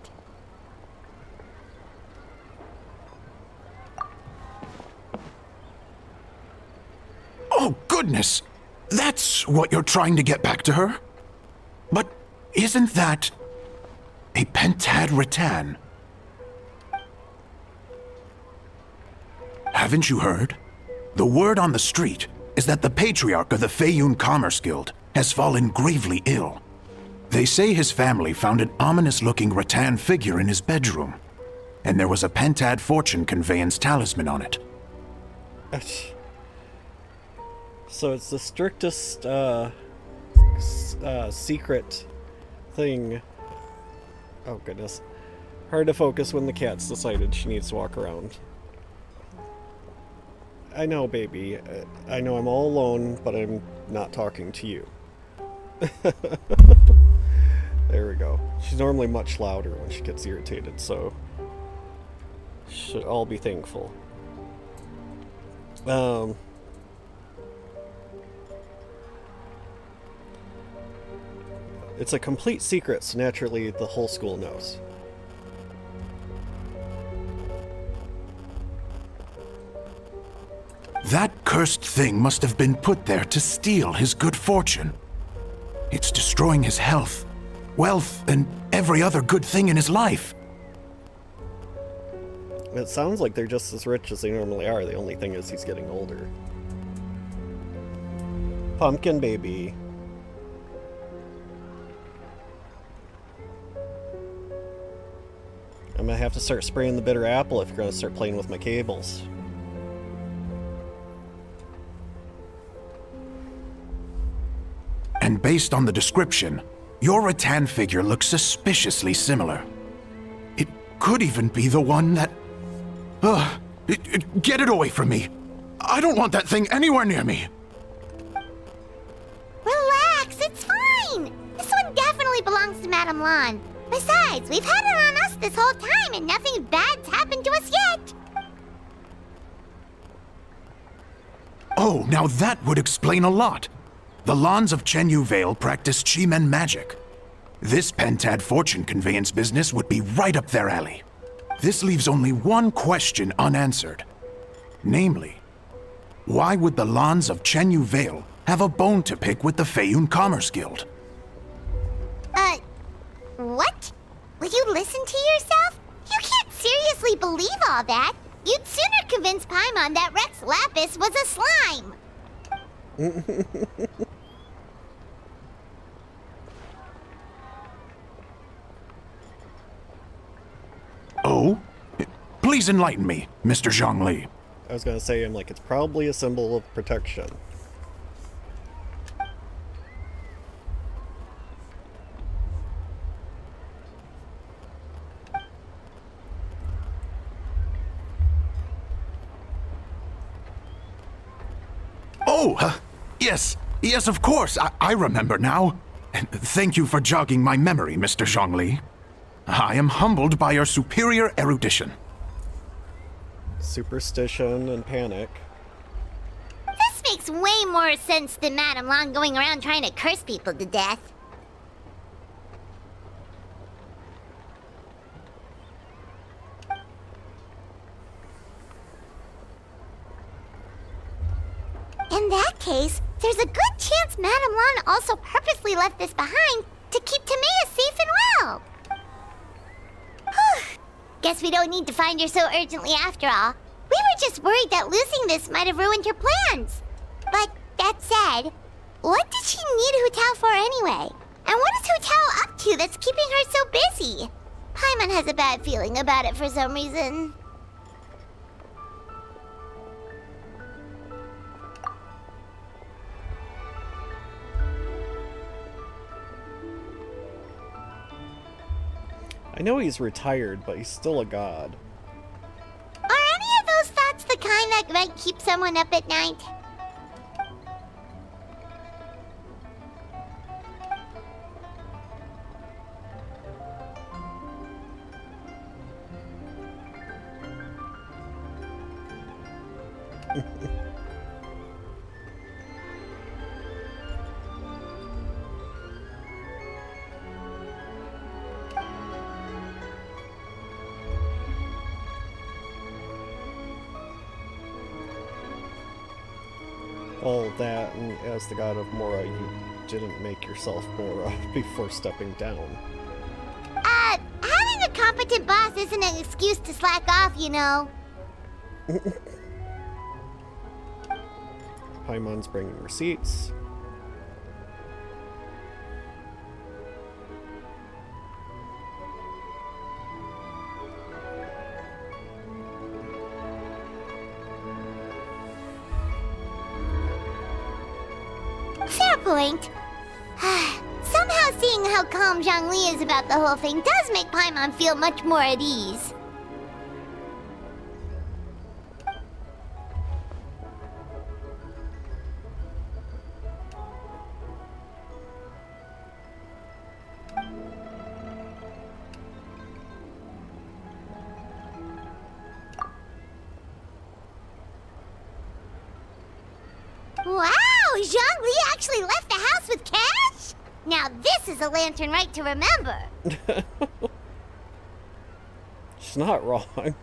Oh, goodness! That's what you're trying to get back to her? But isn't that a Pentad Rattan? Haven't you heard? The word on the street is that the patriarch of the Feiyun Commerce Guild has fallen gravely ill. They say his family found an ominous-looking rattan figure in his bedroom, and there was a Pentad fortune conveyance talisman on it. So it's the strictest secret thing. Oh goodness. Hard to focus when the cat's decided she needs to walk around. I know, baby. I know I'm all alone, but I'm not talking to you. There we go. She's normally much louder when she gets irritated, so should all be thankful. It's a complete secret, so naturally the whole school knows. That cursed thing must have been put there to steal his good fortune. It's destroying his health, wealth, and every other good thing in his life. It sounds like they're just as rich as they normally are. The only thing is he's getting older. Pumpkin baby. I'm gonna have to start spraying the bitter apple if you're gonna start playing with my cables. And based on the description, your rattan figure looks suspiciously similar. It could even be the one that... get it away from me! I don't want that thing anywhere near me! Relax, it's fine! This one definitely belongs to Madame Lan. Besides, we've had it on us this whole time and nothing bad's happened to us yet! Oh, now that would explain a lot. The Lans of Chenyu Vale practice Chi-Men magic. This Pentad fortune conveyance business would be right up their alley. This leaves only one question unanswered. Namely, why would the Lans of Chenyu Vale have a bone to pick with the Feiyun Commerce Guild? What? Will you listen to yourself? You can't seriously believe all that. You'd sooner convince Paimon that Rex Lapis was a slime. Oh? Please enlighten me, Mr. Zhongli. I was gonna say, I'm like, it's probably a symbol of protection. Oh, yes, of course, I remember now. Thank you for jogging my memory, Mr. Zhongli. I am humbled by your superior erudition. Superstition and panic. This makes way more sense than Madame Lan going around trying to curse people to death. In that case, there's a good chance Madame Lan also purposely left this behind to keep Timea safe and well. Whew. Guess we don't need to find her so urgently after all. We were just worried that losing this might have ruined her plans. But that said, what did she need Hu Tao for anyway? And what is Hu Tao up to that's keeping her so busy? Paimon has a bad feeling about it for some reason. I know he's retired, but he's still a god. Are any of those thoughts the kind that might keep someone up at night? All that, and as the god of Mora, you didn't make yourself Mora before stepping down. Having a competent boss isn't an excuse to slack off, you know. Paimon's bringing receipts. Fair point. Somehow seeing how calm Zhongli is about the whole thing does make Paimon feel much more at ease. Wow! Zhongli actually left the house with cash? Now this is a lantern right to remember. She's not wrong.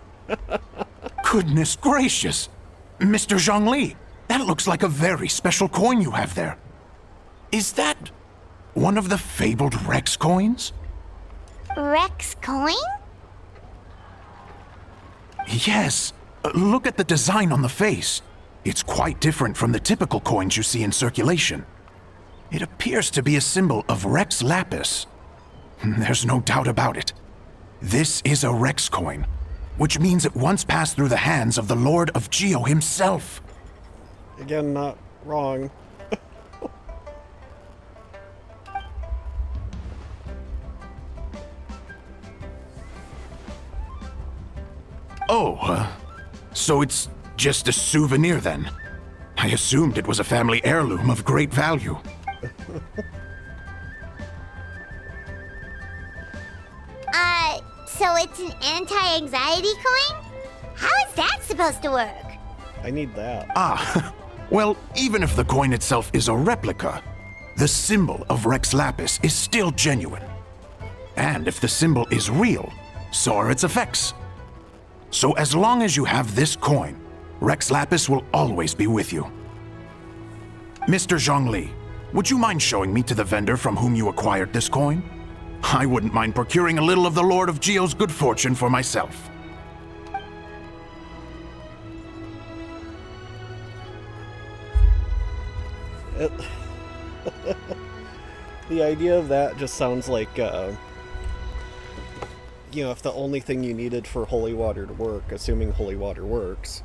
Goodness gracious! Mr. Zhongli, that looks like a very special coin you have there. Is that one of the fabled Rex coins? Rex coin? Yes. Look at the design on the face. It's quite different from the typical coins you see in circulation. It appears to be a symbol of Rex Lapis. There's no doubt about it. This is a Rex coin, which means it once passed through the hands of the Lord of Geo himself. Again, not wrong. Oh, so it's just a souvenir then? I assumed it was a family heirloom of great value. So it's an anti-anxiety coin? How is that supposed to work? I need that. Ah, well, even if the coin itself is a replica, the symbol of Rex Lapis is still genuine. And if the symbol is real, so are its effects. So as long as you have this coin, Rex Lapis will always be with you. Mr. Zhongli, would you mind showing me to the vendor from whom you acquired this coin? I wouldn't mind procuring a little of the Lord of Geo's good fortune for myself. The idea of that just sounds like, you know, if the only thing you needed for holy water to work, assuming holy water works,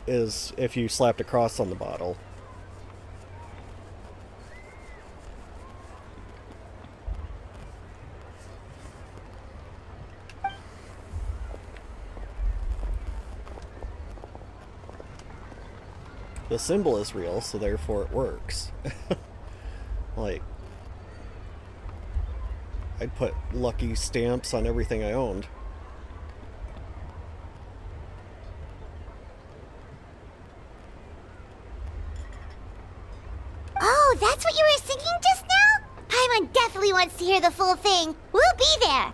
is if you slapped a cross on the bottle. The symbol is real, so therefore it works. Like, I'd put lucky stamps on everything I owned. Oh, that's what you were singing just now? Paimon definitely wants to hear the full thing. We'll be there.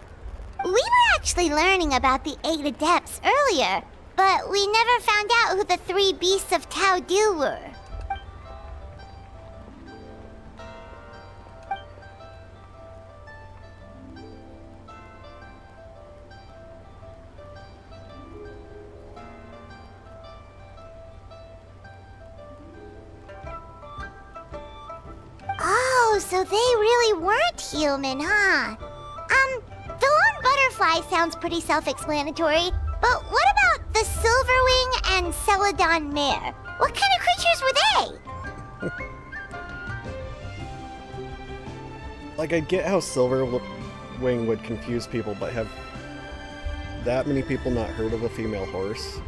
We were actually learning about the 8 Adepts earlier, but we never found out who the 3 Beasts of Tao Du were. Oh, so they really weren't human, huh? The lone butterfly sounds pretty self-explanatory, but what about the Silverwing and Celadon Mare? What kind of creatures were they? Like, I get how Silverwing would confuse people, but have that many people not heard of a female horse?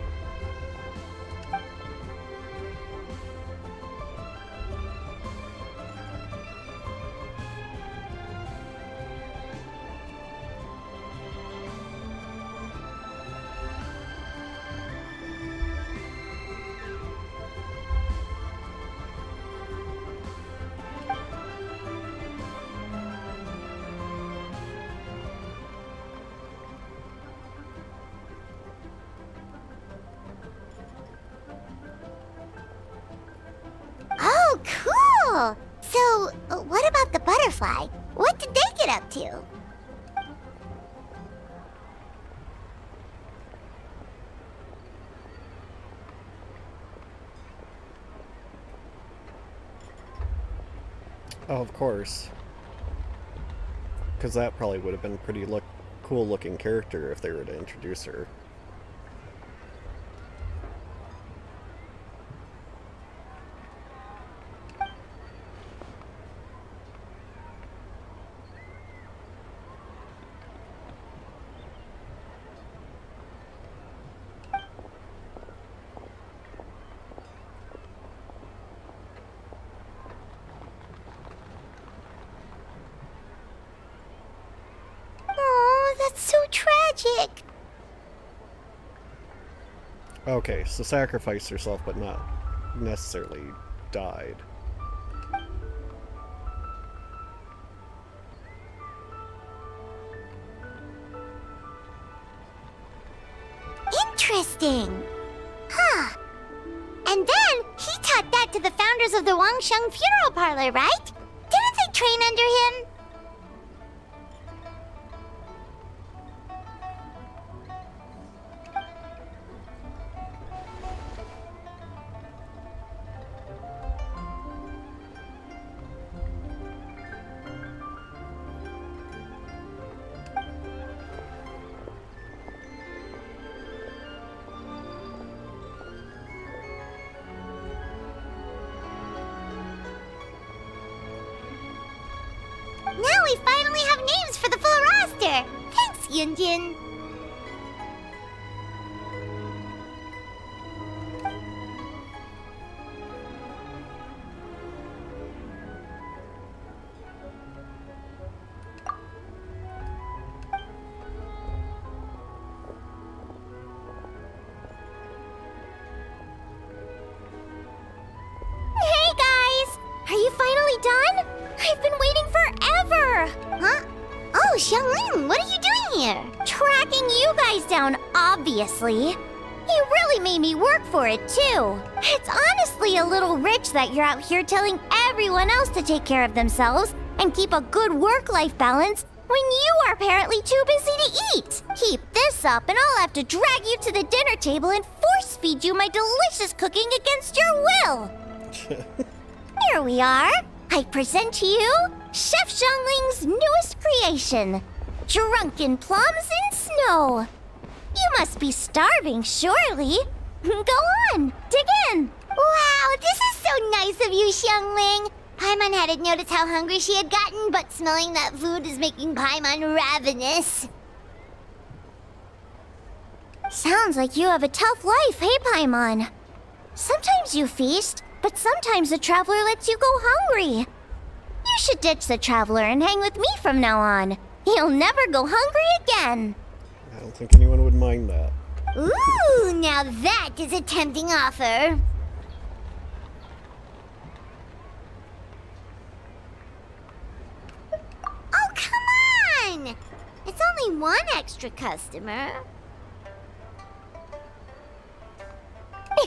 Oh, cool! So, what about the butterfly? What did they get up to? Oh, of course. Because that probably would have been a pretty cool looking character if they were to introduce her. Oh, that's so tragic. Okay, so sacrificed herself, but not necessarily died. Interesting. Huh. And then he taught that to the founders of the Wangsheng Funeral Parlor, right? Didn't they train under him? Now we finally have names for the full roster! Thanks, Yunjin! Hey guys! Are you finally done? I've been waiting forever! Huh? Oh, Xiangling, what are you doing here? Tracking you guys down, obviously. You really made me work for it, too. It's honestly a little rich that you're out here telling everyone else to take care of themselves and keep a good work-life balance when you are apparently too busy to eat. Keep this up and I'll have to drag you to the dinner table and force-feed you my delicious cooking against your will. Here we are. I present to you Chef Xiangling's newest creation, Drunken Plums in Snow. You must be starving, surely. Go on, dig in. Wow, this is so nice of you, Xiangling. Paimon hadn't noticed how hungry she had gotten, but smelling that food is making Paimon ravenous. Sounds like you have a tough life, hey, Paimon? Sometimes you feast, but sometimes the traveler lets you go hungry. You should ditch the traveler and hang with me from now on. You'll never go hungry again. I don't think anyone would mind that. Ooh, now that is a tempting offer. Oh, come on! It's only one extra customer.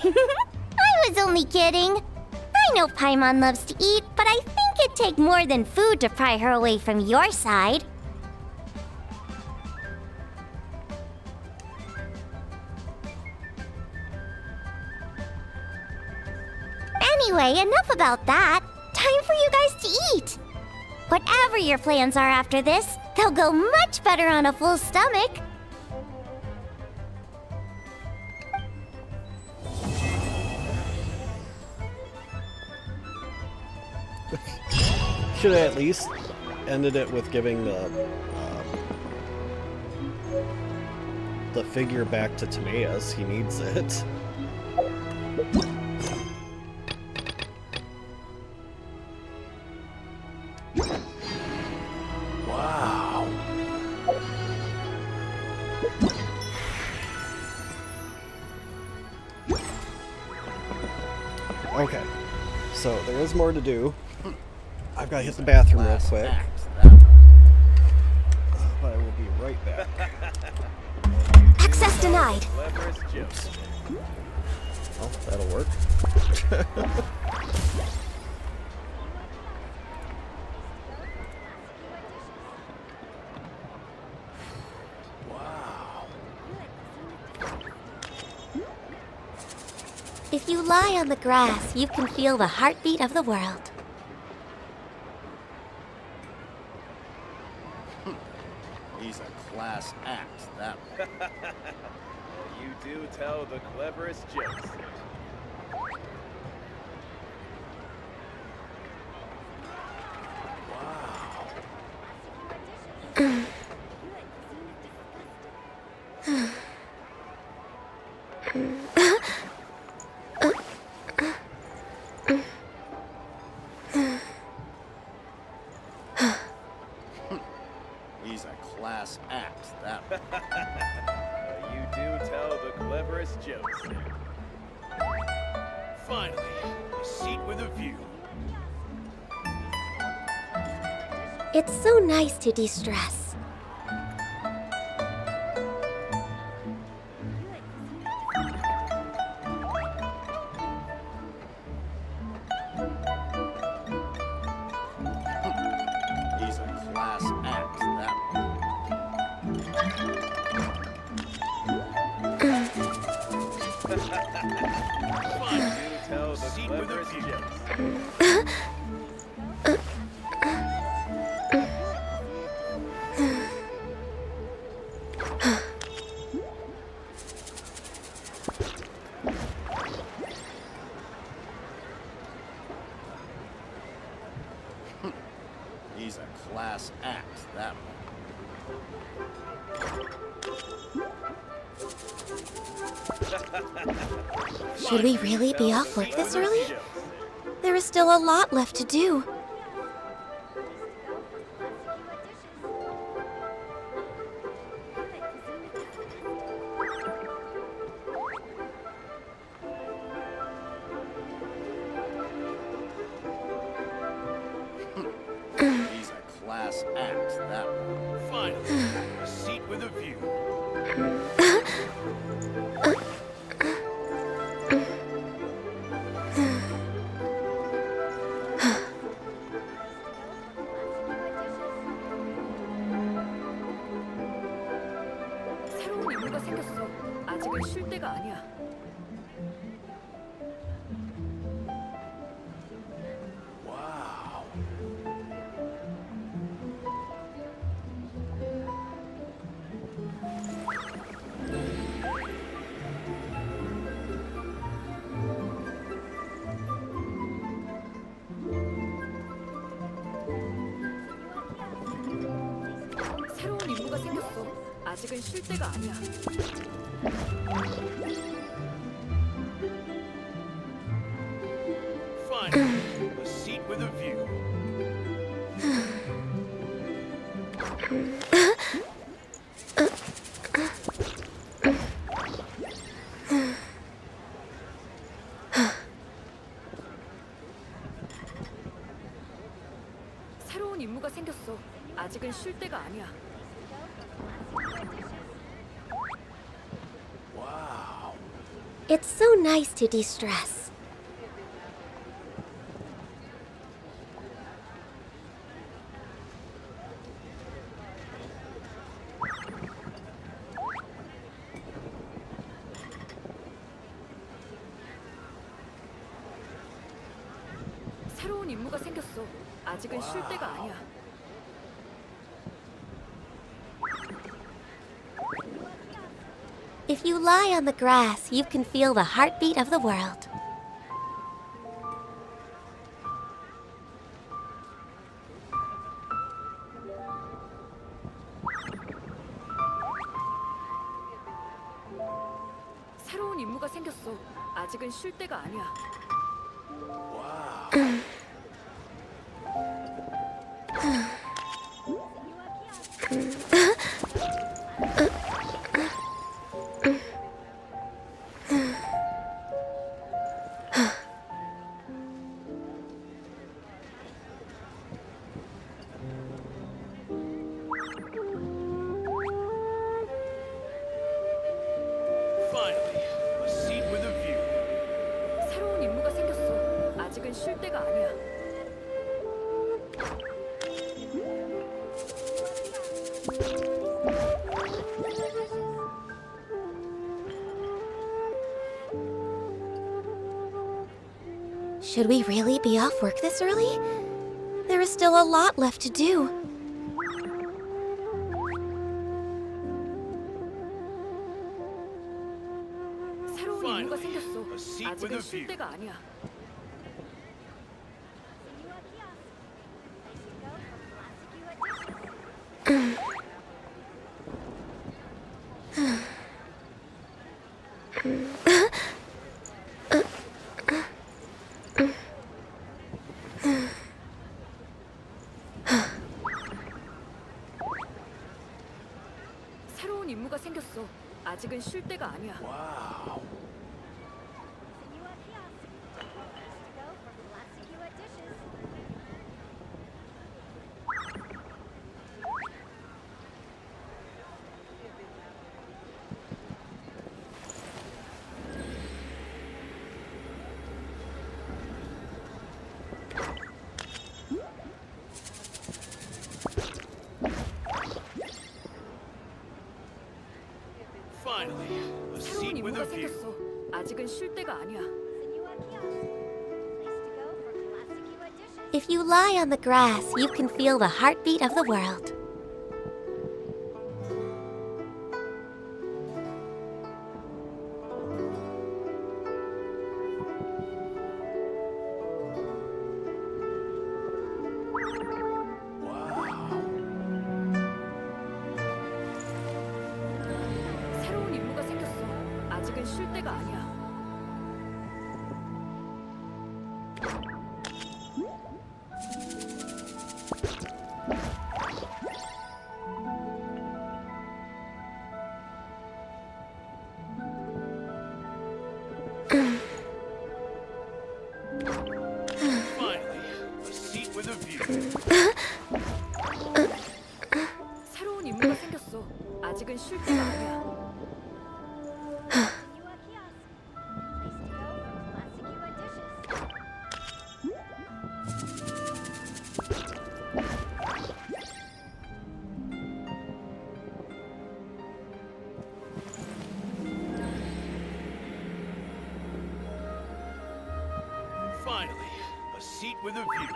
I was only kidding. I know Paimon loves to eat, but I think it'd take more than food to pry her away from your side. Anyway, enough about that. Time for you guys to eat. Whatever your plans are after this, they'll go much better on a full stomach. Should have at least ended it with giving the figure back to Timaeus. He needs it. Wow. Okay, so there is more to do. I've got to hit the bathroom real quick. But I will be right back. Access denied. Oh, that'll work. If you lie on the grass, you can feel the heartbeat of the world. He's a class act, that one. You do tell the cleverest jokes. He's a class act, that one. You do tell the cleverest jokes. Finally, a seat with a view. It's so nice to de-stress. He's a class act, that one. You do tell the cleverest jokes. He's a class act, that one. Should we really be off work this early? There is still a lot left to do. He's a class act, that one. Finally, a seat with a view. 새로운 임무가 생겼어. 아직은 쉴 때가 아니야. Wow. 새로운 임무가 생겼어. 아직은 쉴 때가 아니야. Finally, a seat with a view. 새로운 임무가 생겼어. 아직은 쉴 때가 아니야. Wow. It's so nice to de-stress. 새로운 임무가 생겼어. 아직은 쉴 때가 아니야. If you lie on the grass, you can feel the heartbeat of the world. 새로운 임무가 생겼어. 아직은 쉴 때가 아니야. Finally, a seat with a view. 새로운 임무가 생겼어. 아직은 쉴 때가 아니야. Should we really be off work this early? There is still a lot left to do. 새로운 임무가 Finally, 생겼어. a seat with 아직은 a 쉴 view. 때가 아니야. 새로운 임무가 생겼어. 아직은 쉴 때가 아니야. Wow. Finally, a 새로운 seat with 임무가 a view. 생겼어. 아직은 쉴 때가 아니야. If you lie on the grass, you can feel the heartbeat of the world. with a view. 새로운 임무가 생겼어. 아직은 쉴 때가 아니야. Finally, a seat with a view.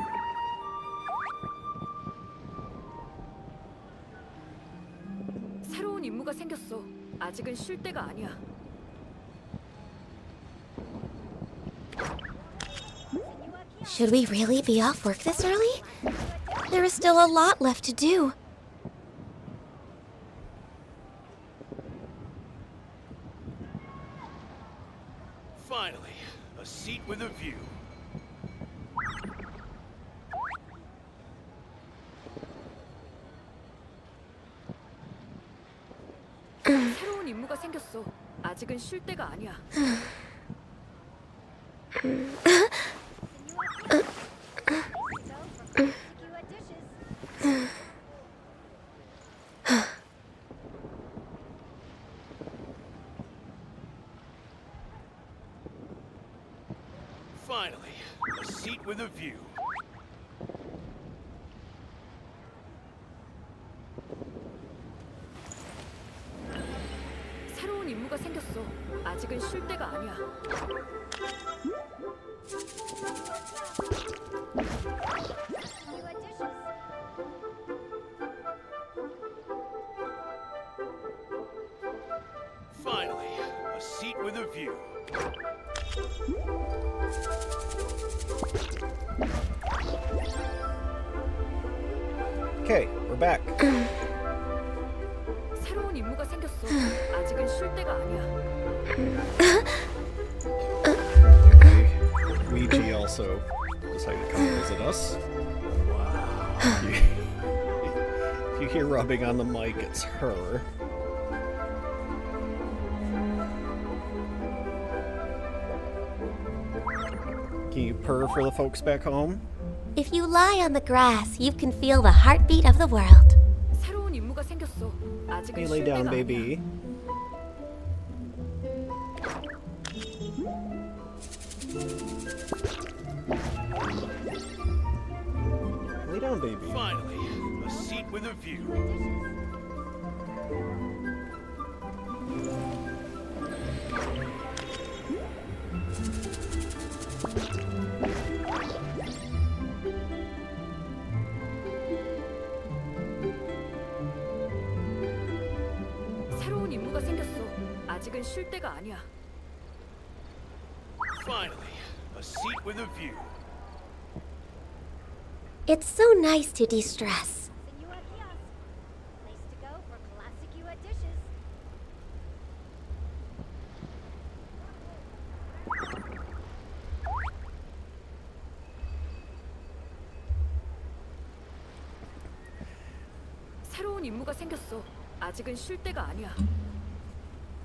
새로운 임무가 생겼어. 아직은 쉴 때가 아니야. Should we really be off work this early? There is still a lot left to do. Finally, a seat with a view. 새로운 임무가 생겼어. 아직은 쉴 때가 아니야. Finally, a seat with a view. 새로운 임무가 생겼어. 아직은 쉴 때가 아니야. Finally, a seat with a view. Okay, we're back. 새로운 임무가 생겼어. 아직은 쉴 때가 아니야. Ouija also decided to come visit us. Wow. If you hear rubbing on the mic, it's her. Can you purr for the folks back home? If you lie on the grass, you can feel the heartbeat of the world. 새로운 임무가 생겼어. 아직은 Hey, lay 쉴 down, 때가 baby. Lay down, baby. Finally, a seat with a view. 새로운 임무가 생겼어. 아직은 쉴 때가 아니야. Finally, a seat with a view. It's so nice to de-stress. 새로운 임무가 생겼어. 아직은 쉴 때가 아니야.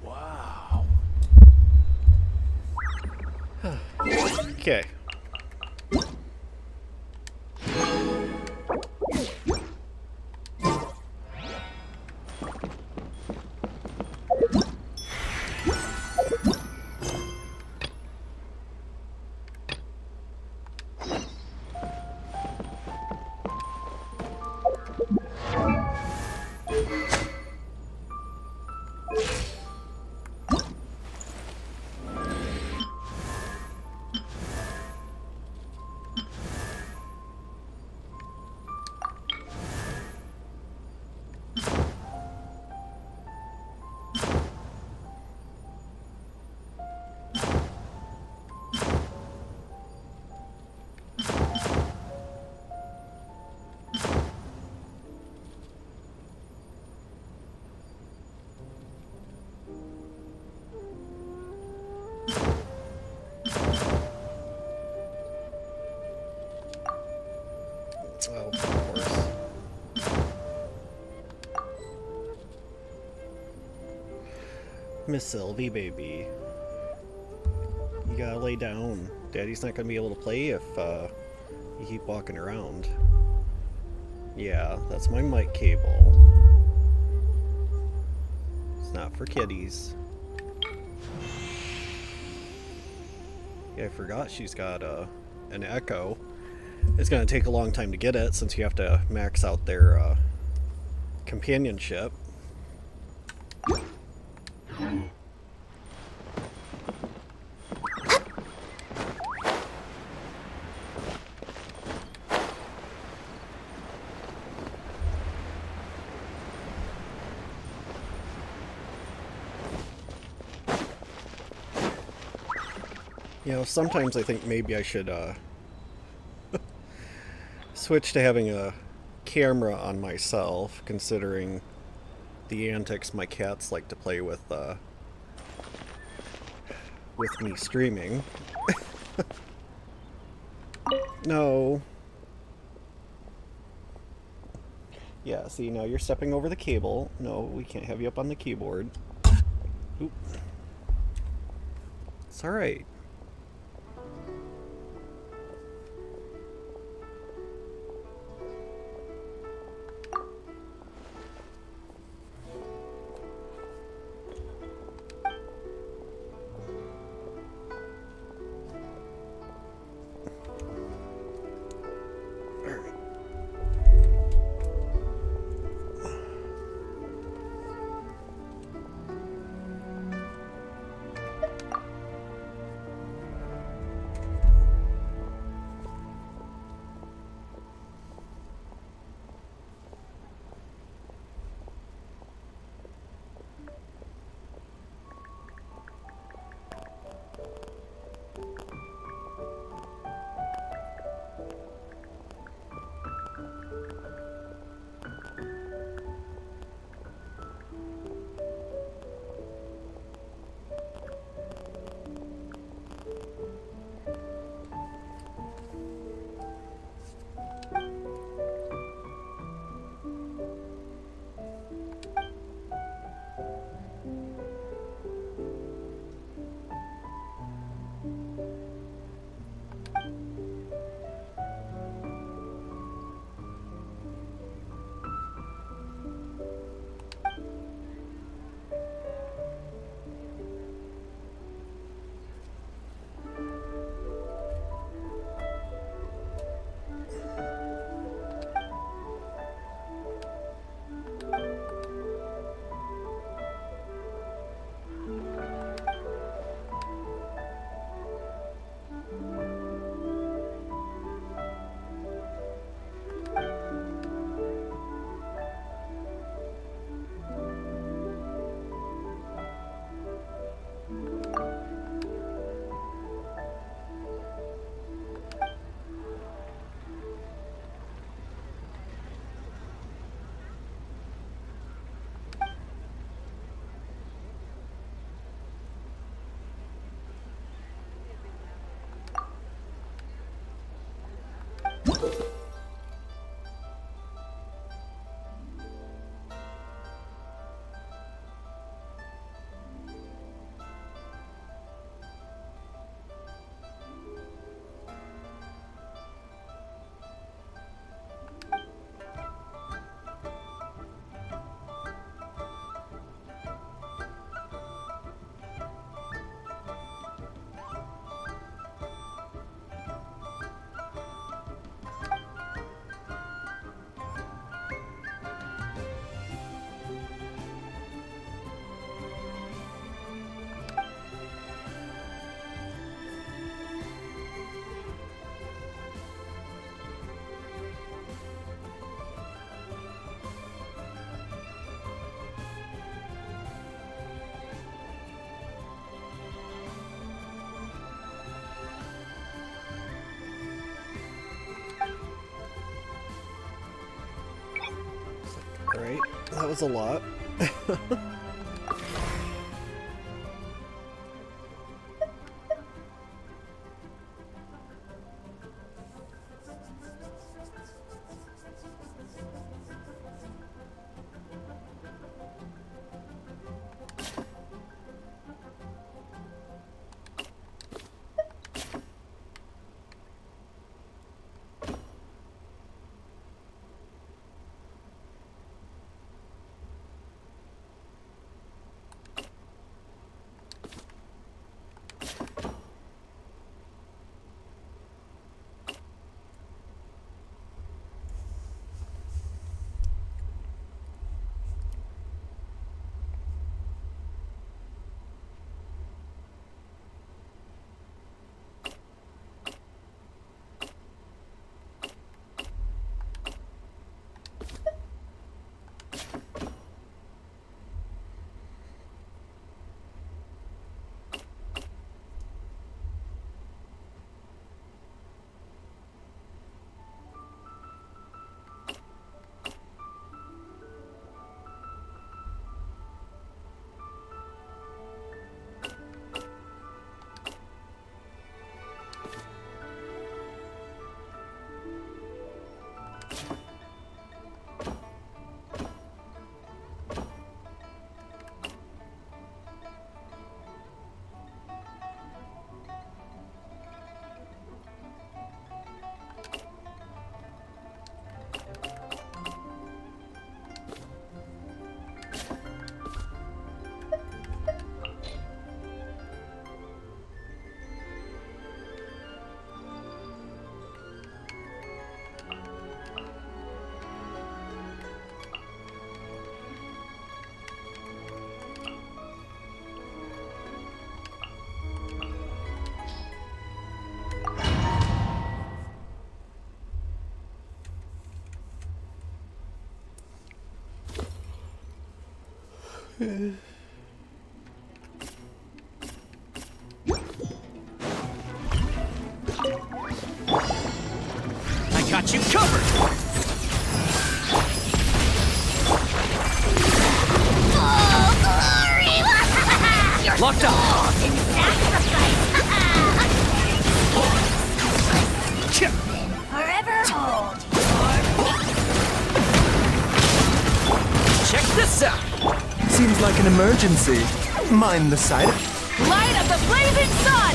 Wow. Okay. Oh, of course. Miss Sylvie, baby. You gotta lay down. Daddy's not gonna be able to play if You keep walking around. Yeah, that's my mic cable. It's not for kitties. Yeah, I forgot she's got an Echo. It's gonna take a long time to get it since you have to max out their companionship. You know, sometimes I think maybe I should switch to having a camera on myself, considering the antics my cats like to play with me streaming. No. Yeah, see, now you're stepping over the cable. No, we can't have you up on the keyboard. Oop. It's alright. Alright, that was a lot. I got you covered! Oh, glory! You're Locked up. sold in sacrifice! Forever hold Check this out! Seems like an emergency. Mind the side. Light of the blazing sun!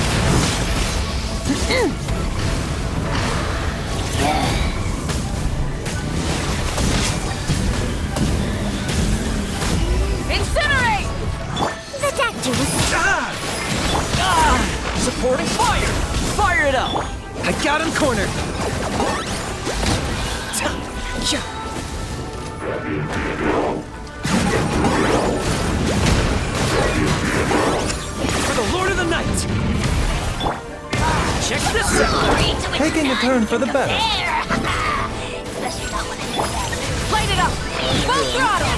Incinerate! The doctor was... Supporting fire! Fire it up! I got him cornered! For the Lord of the Night! Check this out! Taking a turn for the better. Light it up! Full throttle!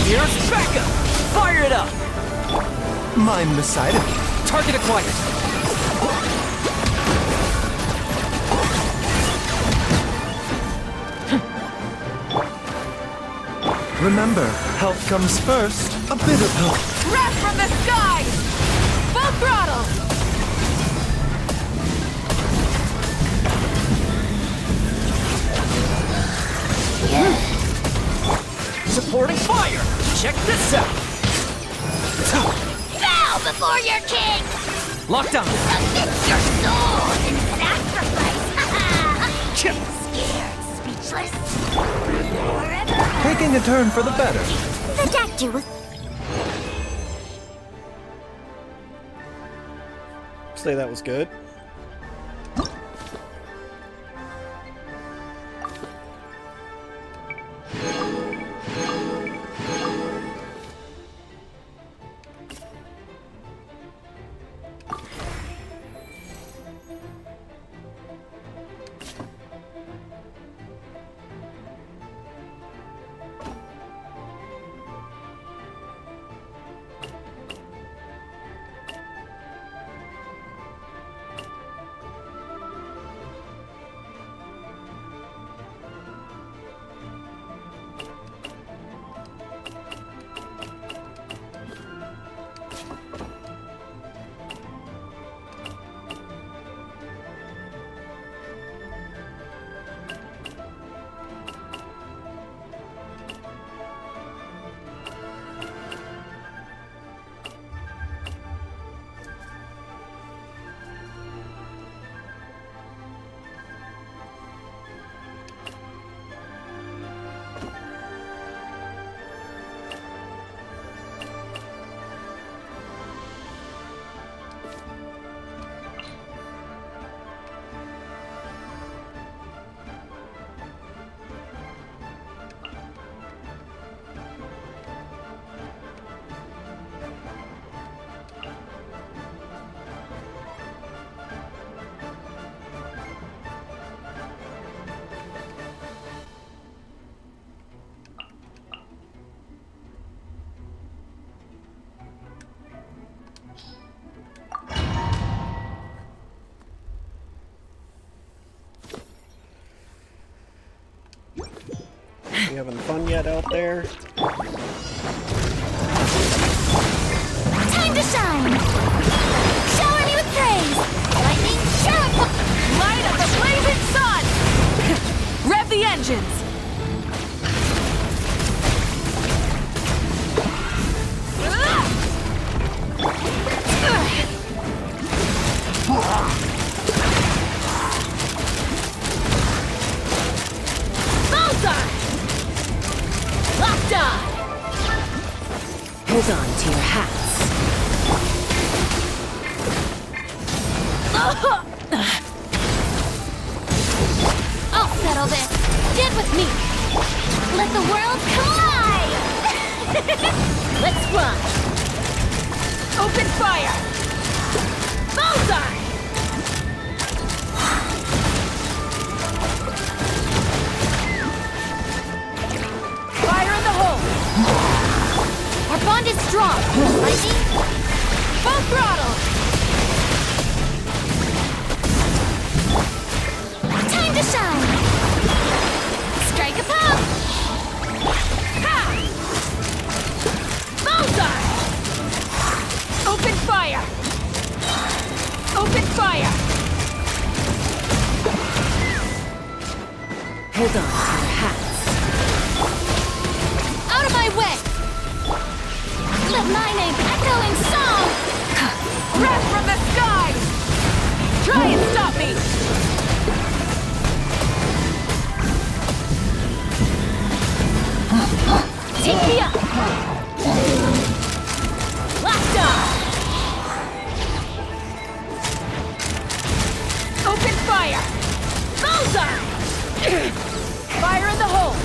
Here's backup! Fire it up! Mind the side. Target acquired! Remember, health comes first. A bit of help. Wrath from the sky! Full throttle! Supporting fire! Check this out! Bow before your king! Locked on! Submit your soul in sacrifice! Scared, speechless. Forever Taking a turn for the better. The doctor was... Say that was good. You having fun yet out there? time to shine! Shower me with praise! Lightning, shower! Light up the blazing sun! Rev the engines! Bullseye! Locked on! Hold on to your hats. I'll settle this. Get with me. Let the world collide! Let's run! Open fire! Bullseye! Fire in the hole! Our bond is strong. Lightning, Full throttle! time to shine! Strike a pose! Ha! Bullseye! Open fire! Open fire! Hold on to your hats. Out of my way! Let my name echo in song! Breath from the sky! Try and stop me! Take me up! Locked on! Open fire! Bullseye! Fire in the hole!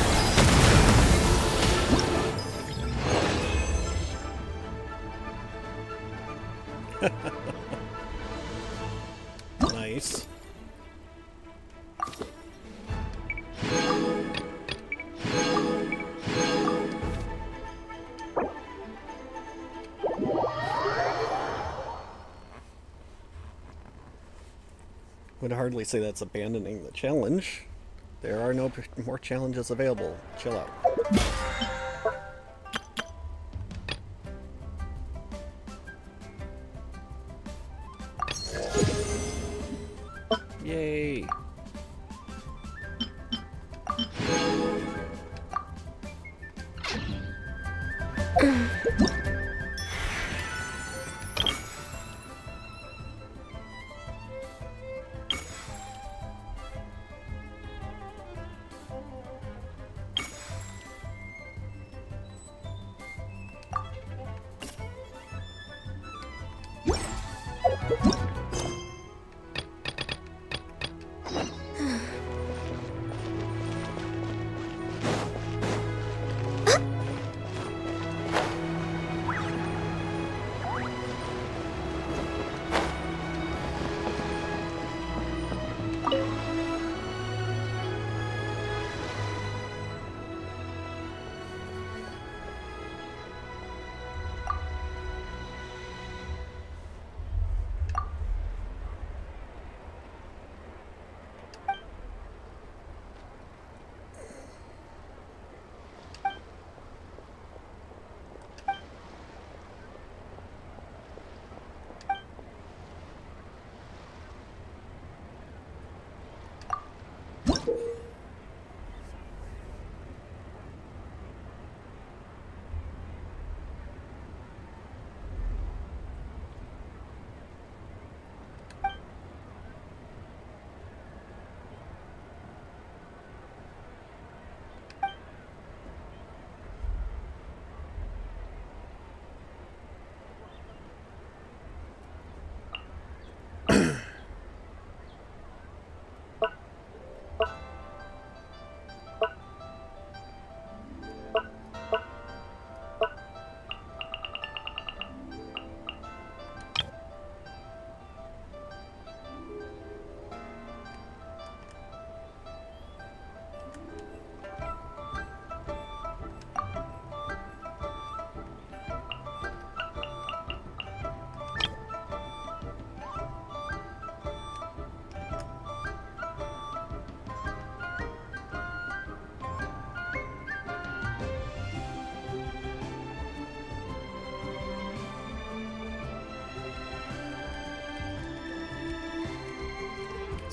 Nice. Would hardly say that's abandoning the challenge. There are no more challenges available. Chill out. Yay!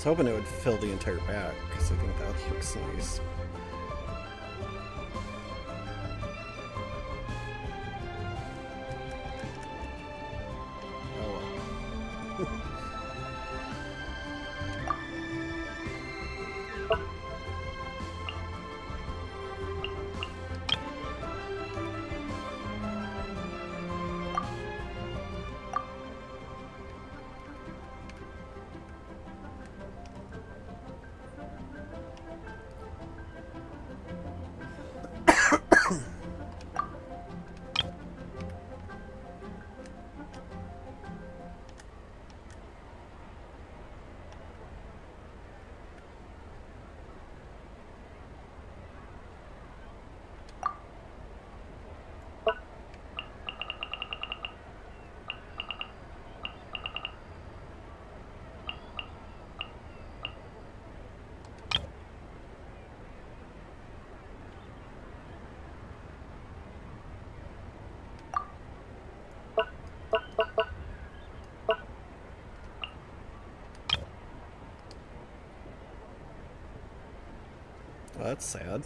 was hoping it would fill the entire back, because I think that looks nice. Well, that's sad.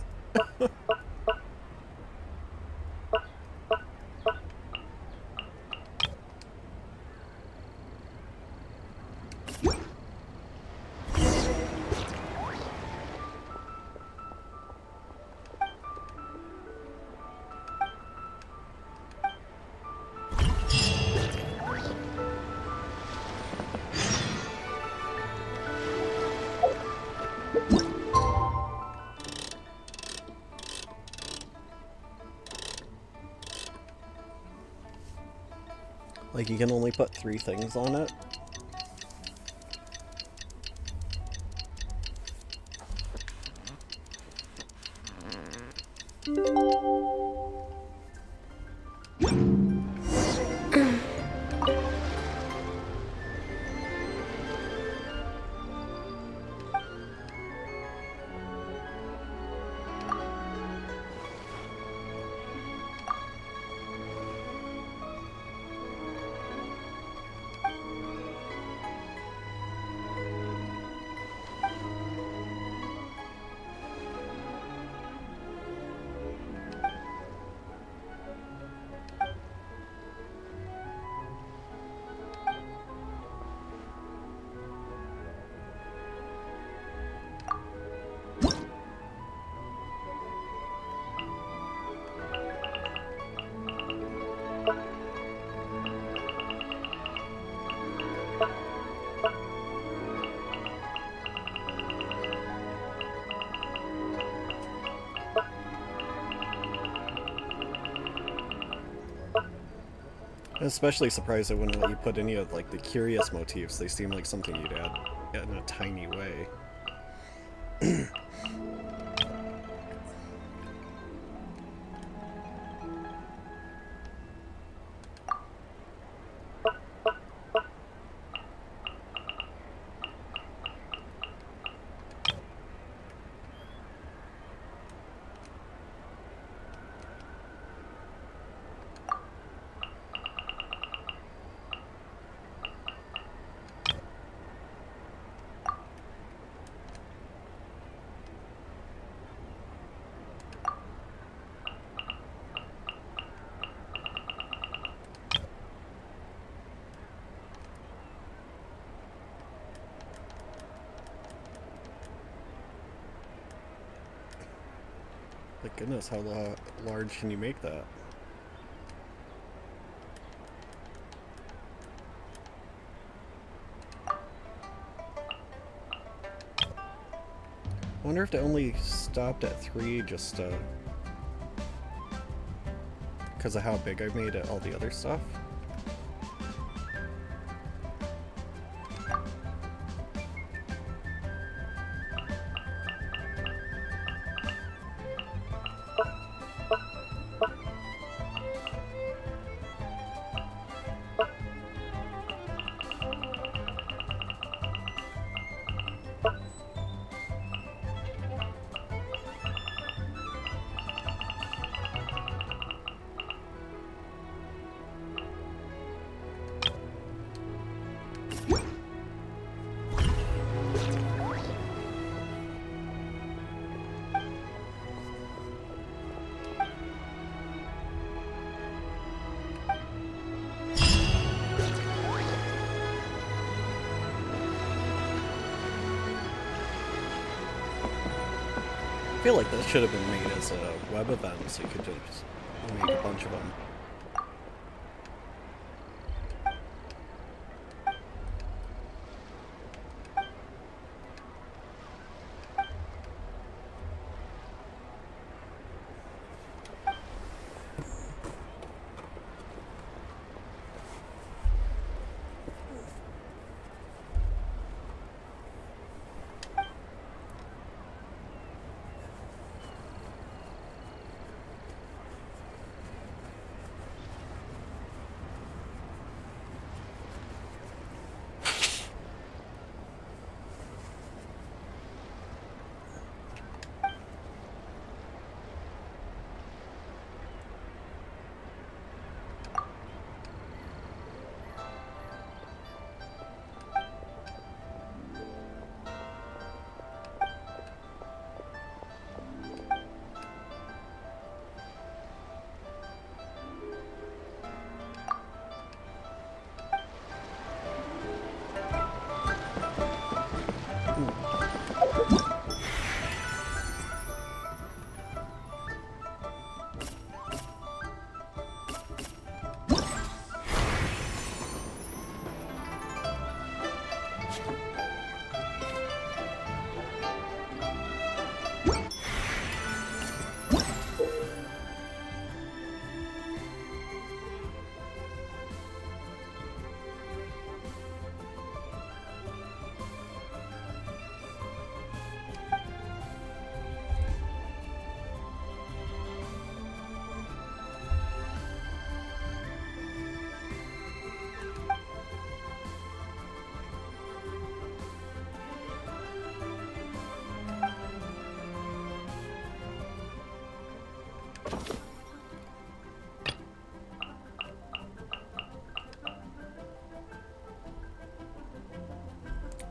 Like, you can only put 3 things on it. I'm especially surprised I wouldn't let you put any of like the curious motifs. They seem like something you'd add in a tiny way. Like, goodness, how large can you make that? I wonder if they only stopped at 3 just because of how big I made it, all the other stuff. feel like this should have been made as a web event, so you could just make a bunch of them.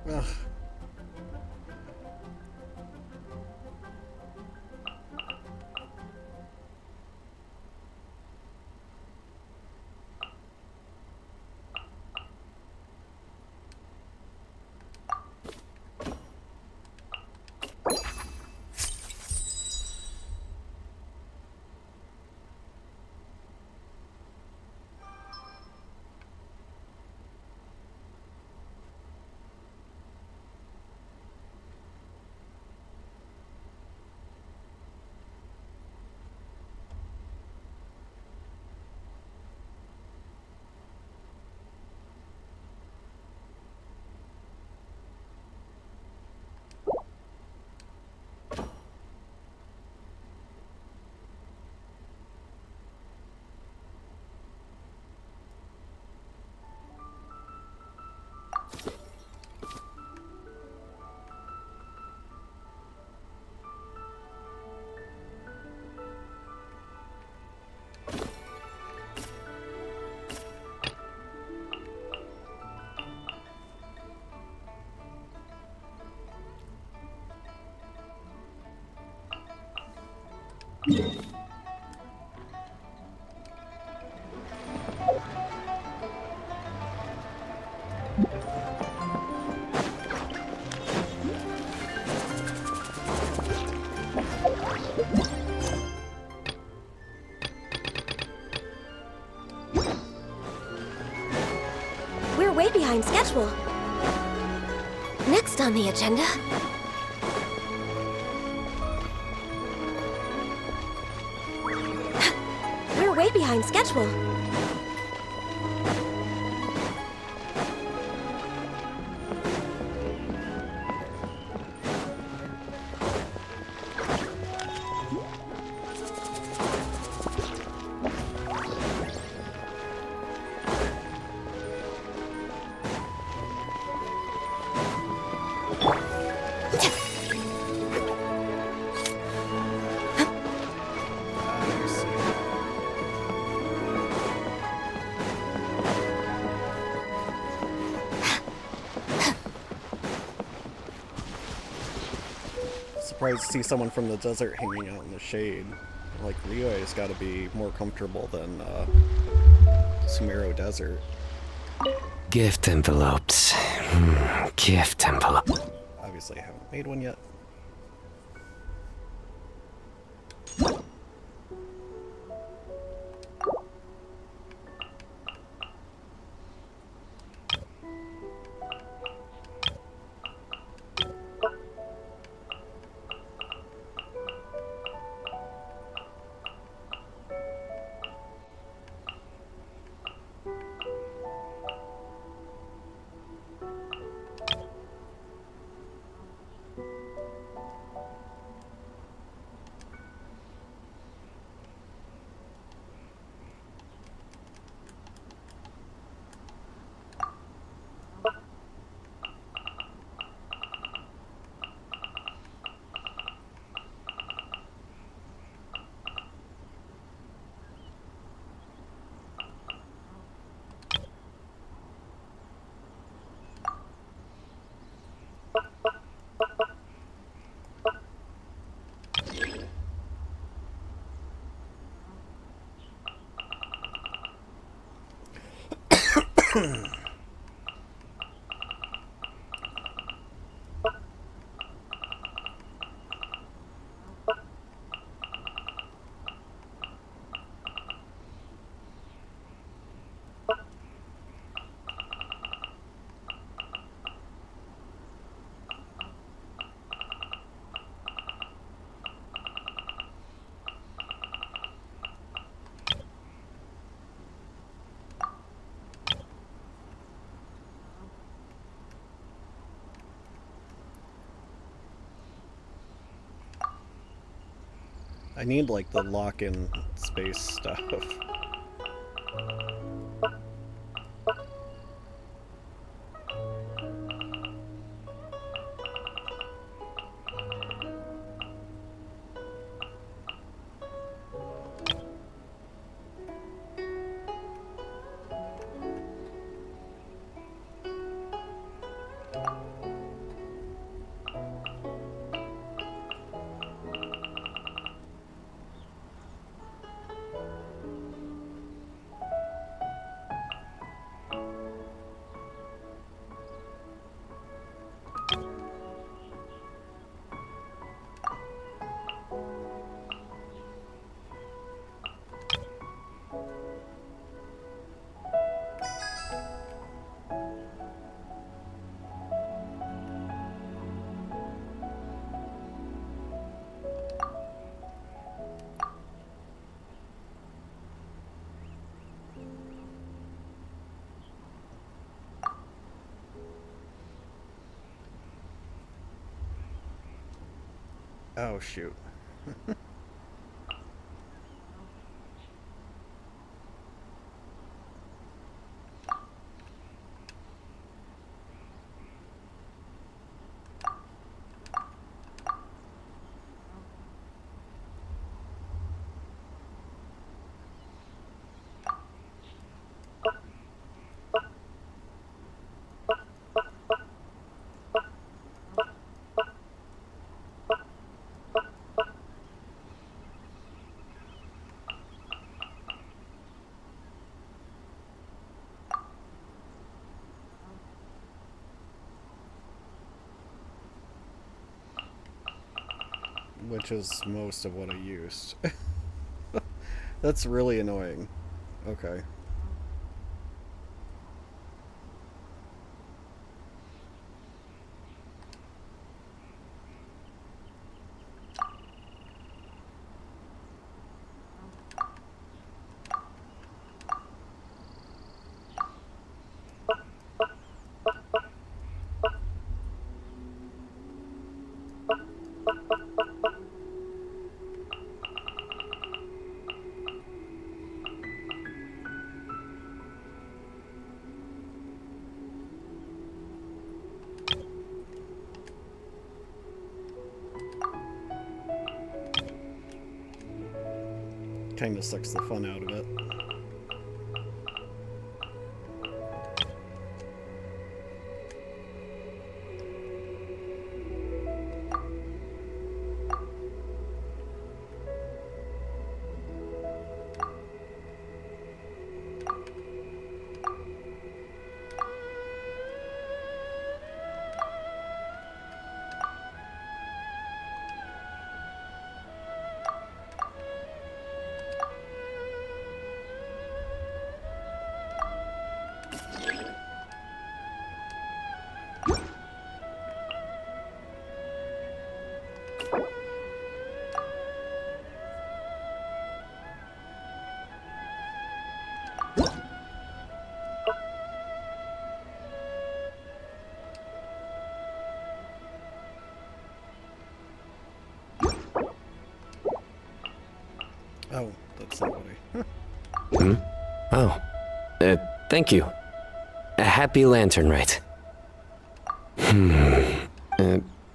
Ugh. We're way behind schedule. Next on the agenda... We're way behind schedule. Surprised to see someone from the desert hanging out in the shade. Like, Liyue's got to be more comfortable than Sumeru Desert. Gift envelopes. Gift envelope. Obviously, I haven't made one yet. I need, like, the lock-in space stuff. Oh, shoot. Which is most of what I used. That's really annoying. Okay. Kinda sucks the fun out of it. Oh, that's not what I... Hmm? Oh. Thank you. A happy lantern, right?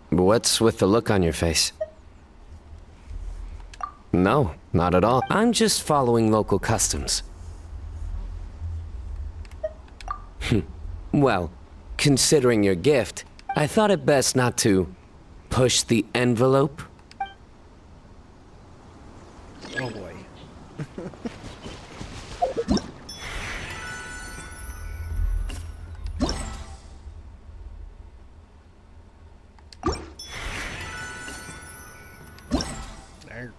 What's with the look on your face? No, not at all. I'm just following local customs. Well, considering your gift, I thought it best not to push the envelope. Oh boy. There.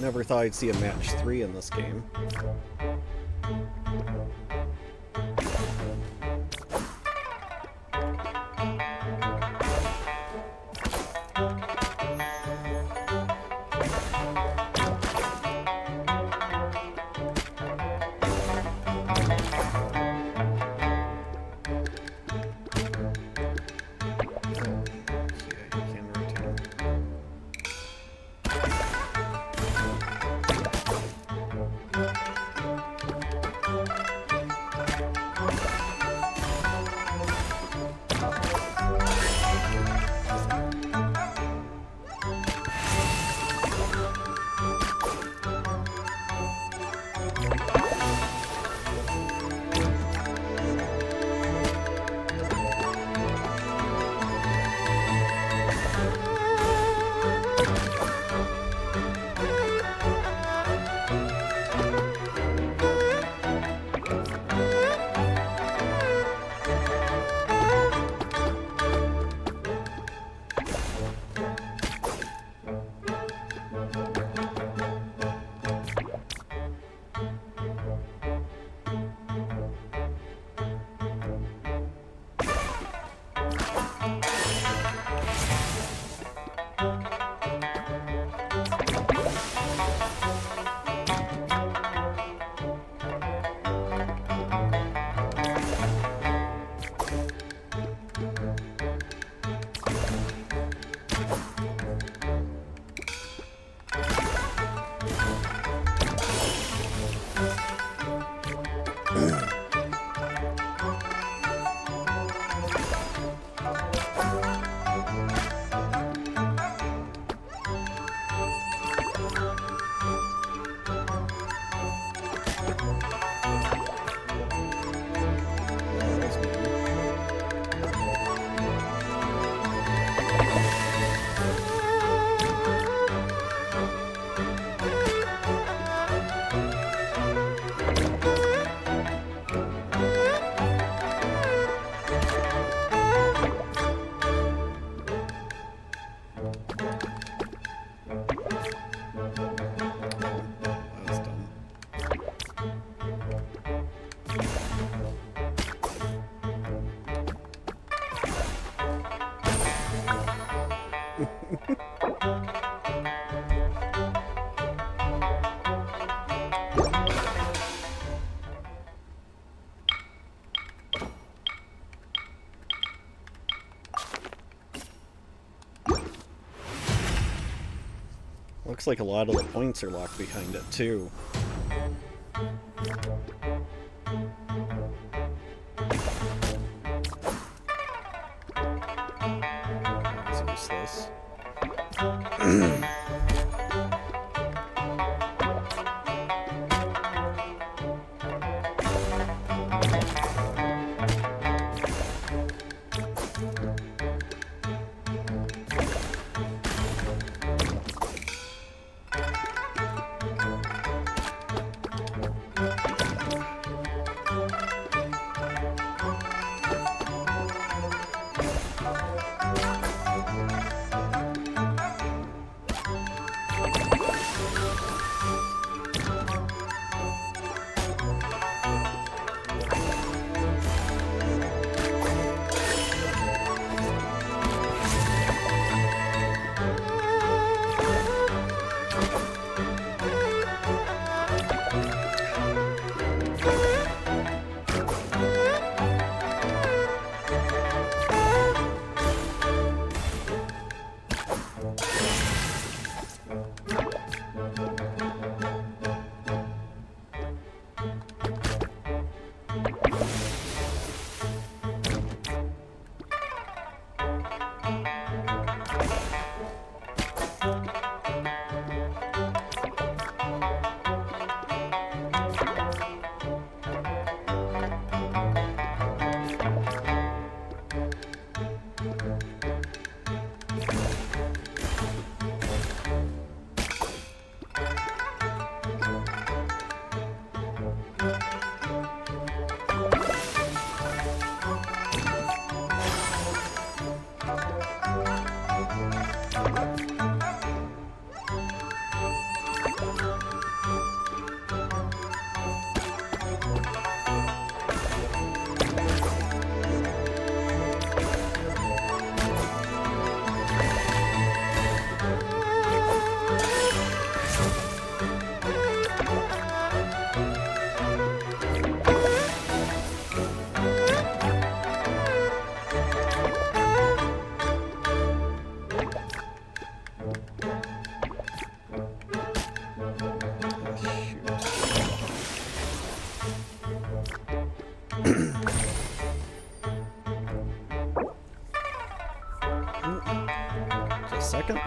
Never thought I'd see a match 3 in this game. Looks like a lot of the points are locked behind it, too. That's useless. Just a second.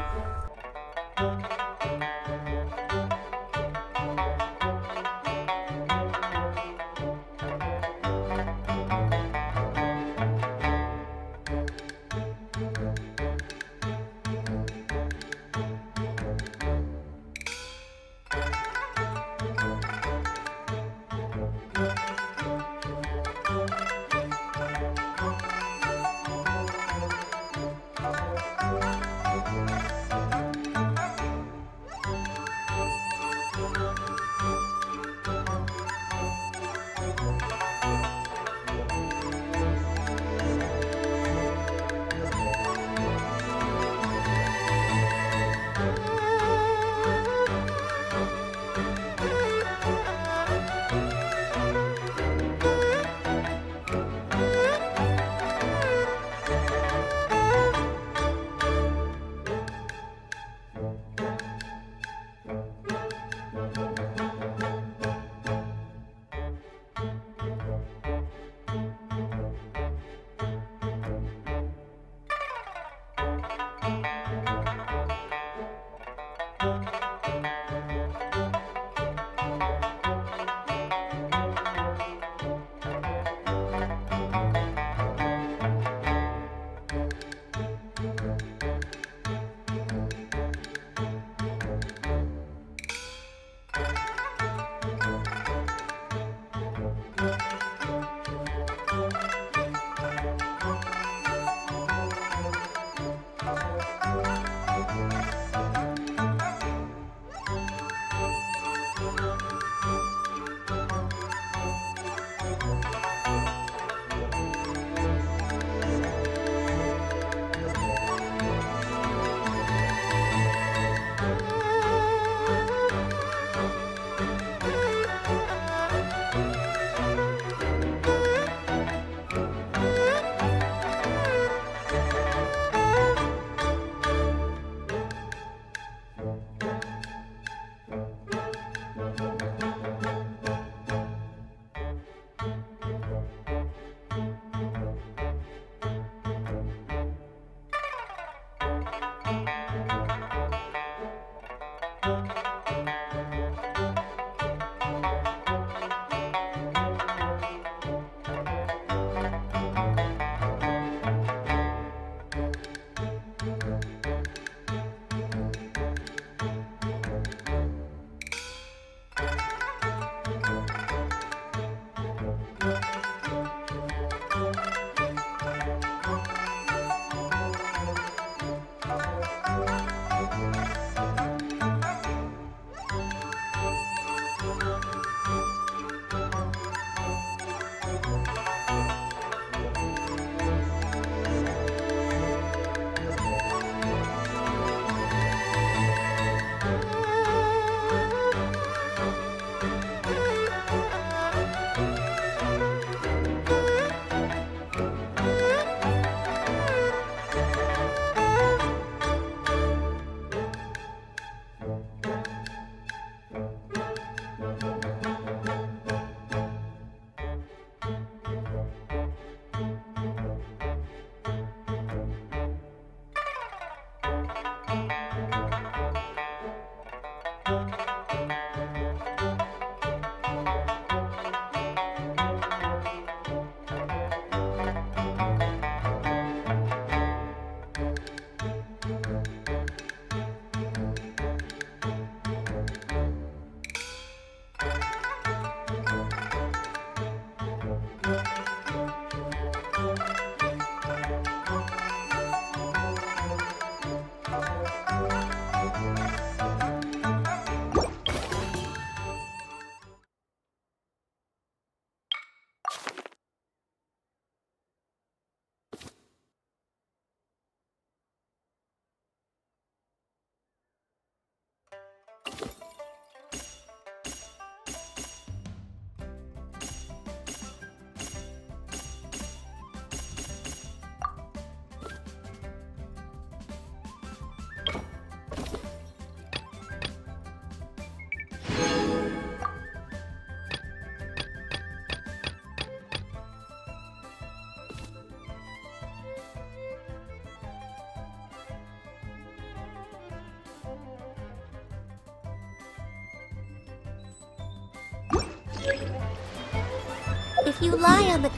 If you lie on the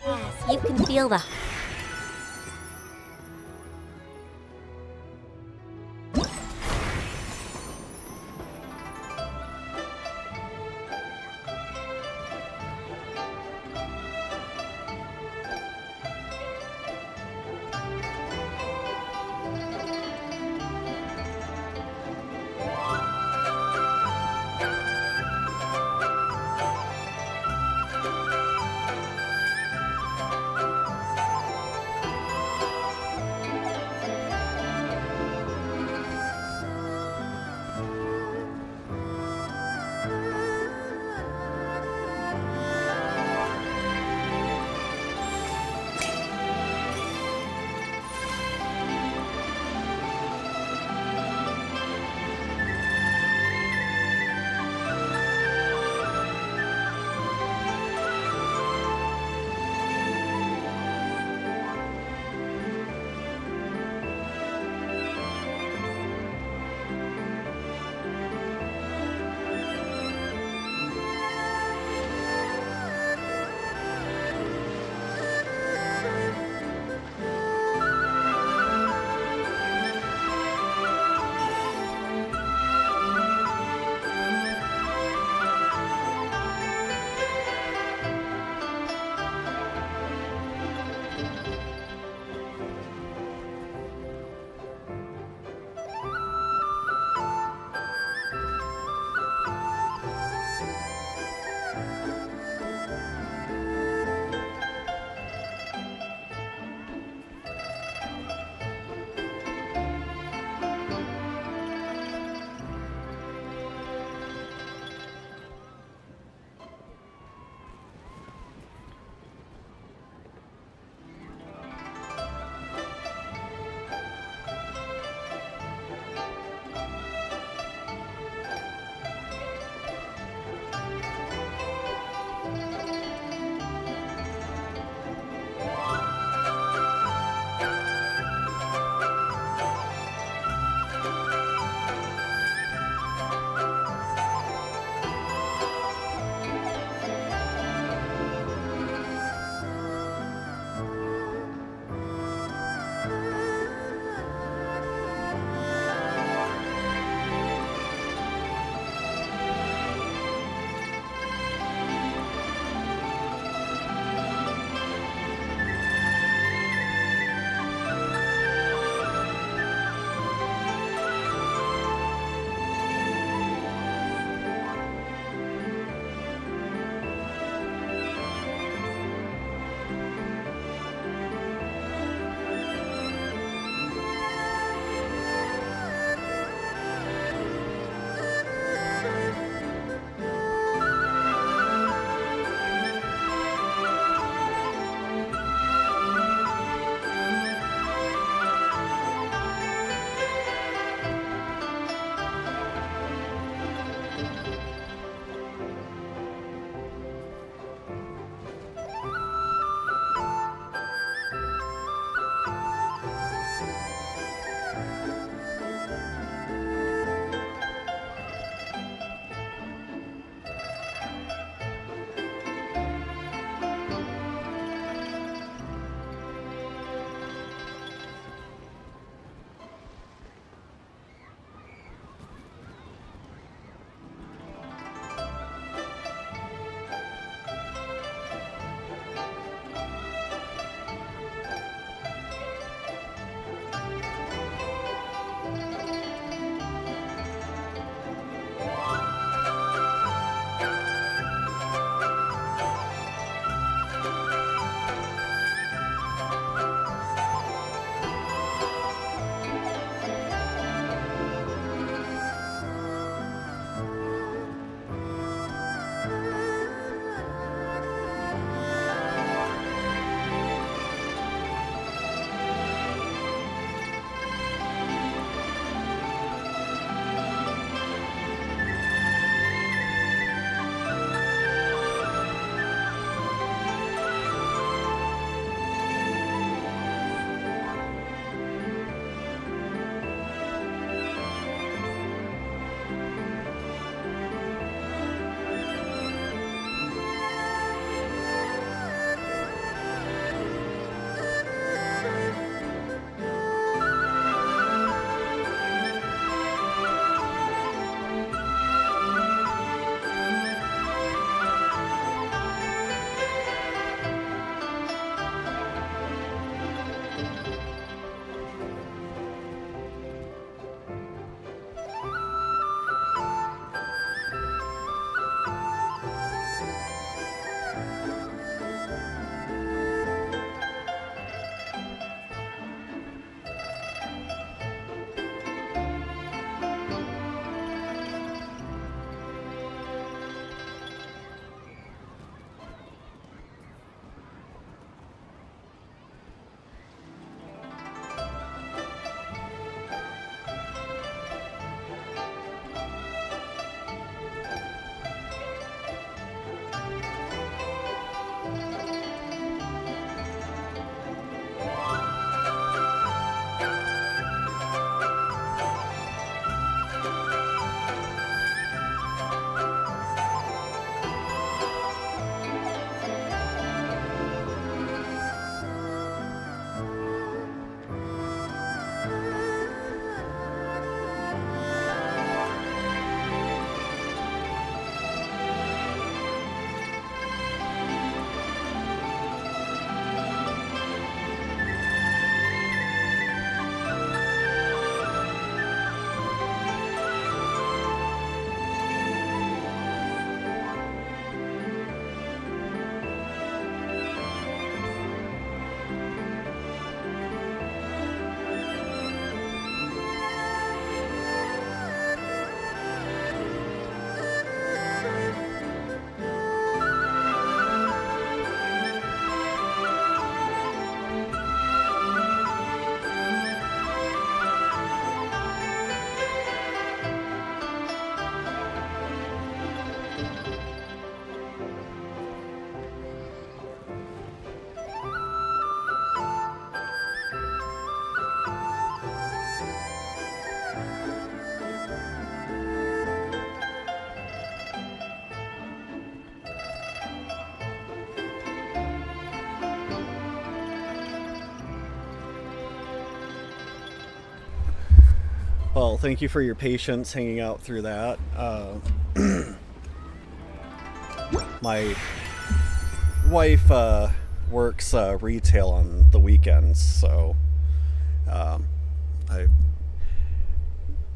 grass, you can feel the Well, thank you for your patience hanging out through that. My wife works retail on the weekends, so I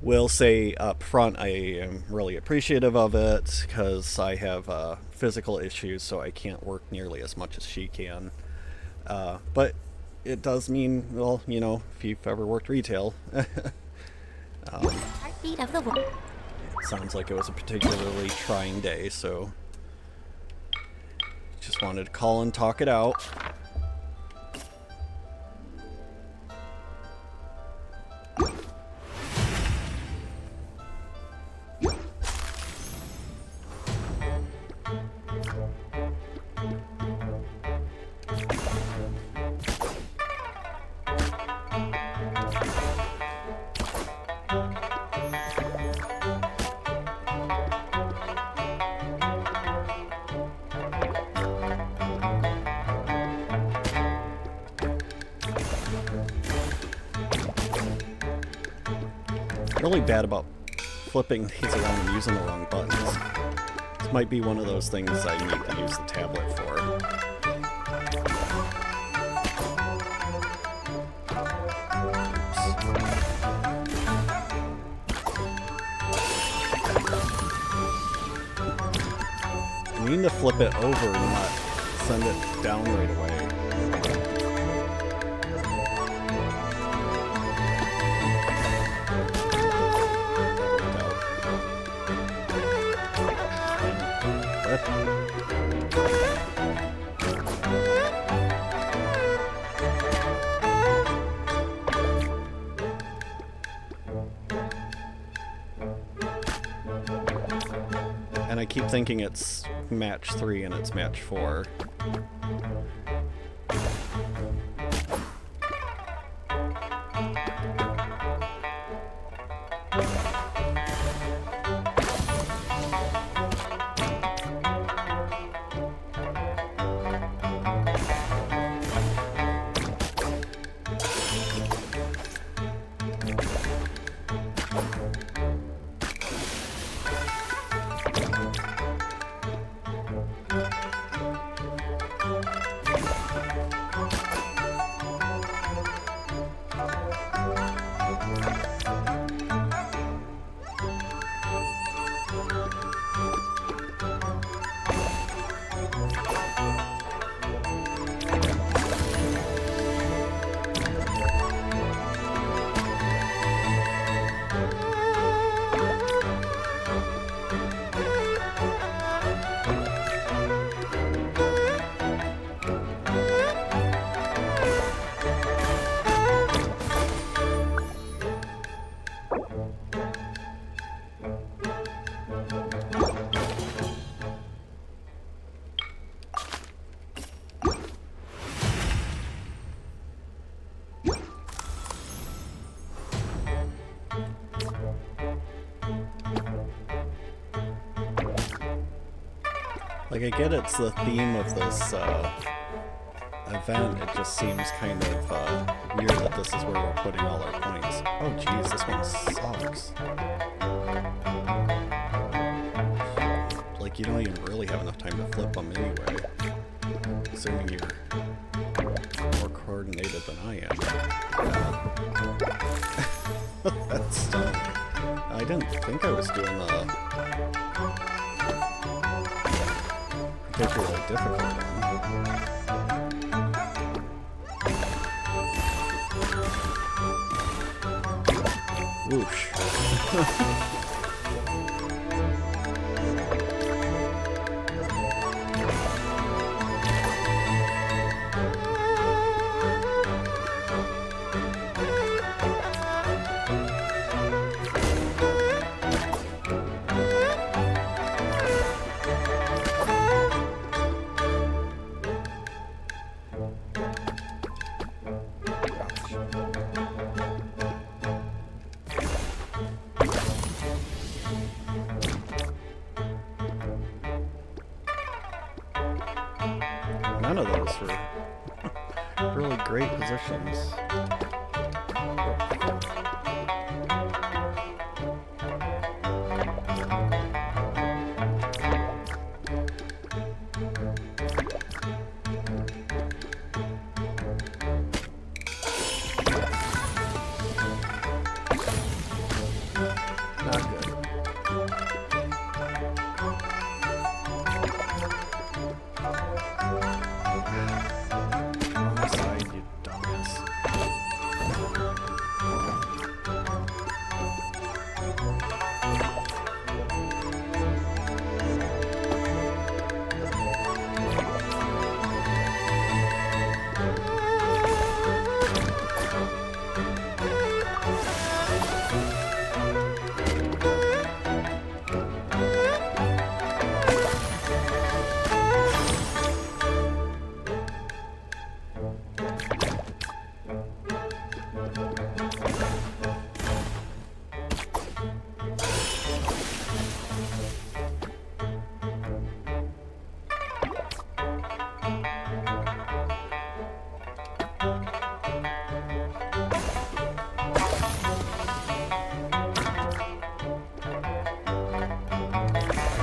will say up front I am really appreciative of it because I have physical issues, so I can't work nearly as much as she can. But it does mean, well, you know, if you've ever worked retail, Heartbeat of the world. it sounds like it was a particularly trying day, so just wanted to call and talk it out. Really bad about flipping these around and using the wrong buttons. This might be one of those things I need to use the tablet for. I mean to flip it over and not send it down right away. And I keep thinking it's match 3 and it's match 4. Like, I get it's the theme of this event, it just seems kind of weird that this is where we're putting all our points. Oh geez, this one sucks. Like, you don't even really have enough time to flip them anyway. Assuming you're more coordinated than I am. That's dumb. I didn't think I was doing the particularly difficult one. Whoosh. None of those were really great positions.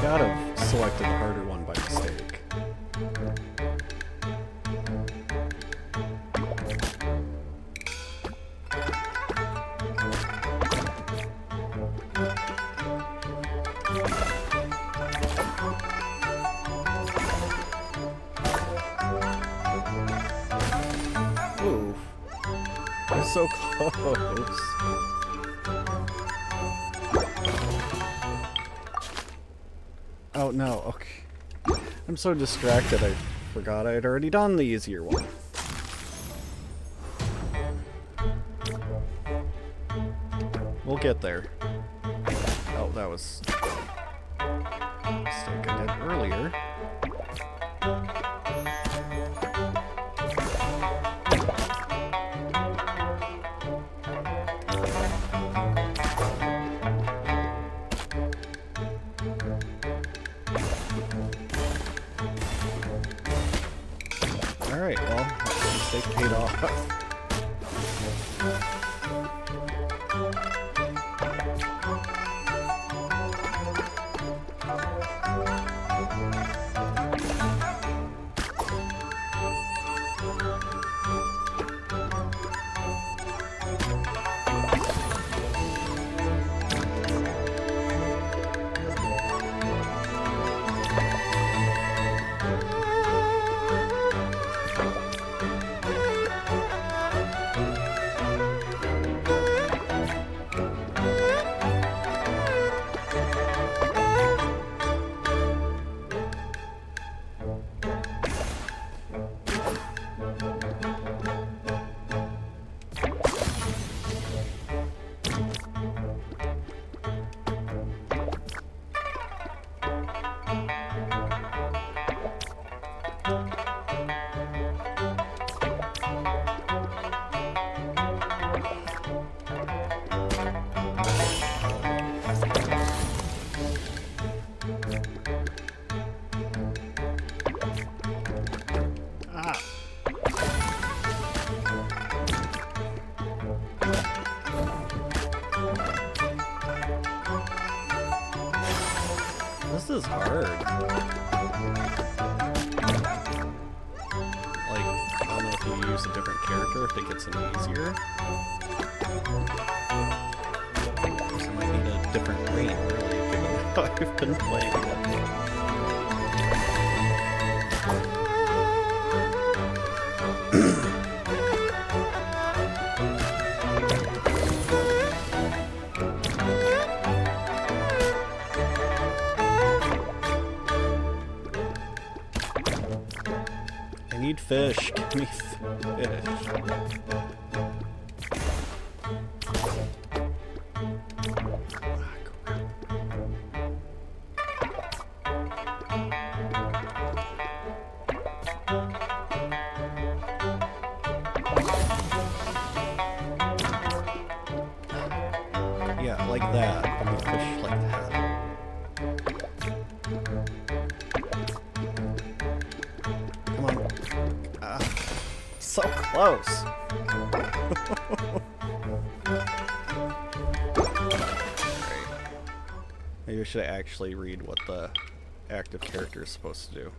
gotta have selected the harder one by mistake. Ooh. We're so close. Oh no, okay. I'm so distracted I forgot I had already done the easier one. We'll get there. Oh, that was a mistake I did earlier. Alright, well, that mistake paid off. This is hard. Like, I don't know if you use a different character, if it gets any easier. So I might need a different brain, really, given how I've been playing it. I need fish. Give me fish. Yeah, like that. Give me fish like that. Come on. So close. Alright. Maybe I should actually read what the active character is supposed to do.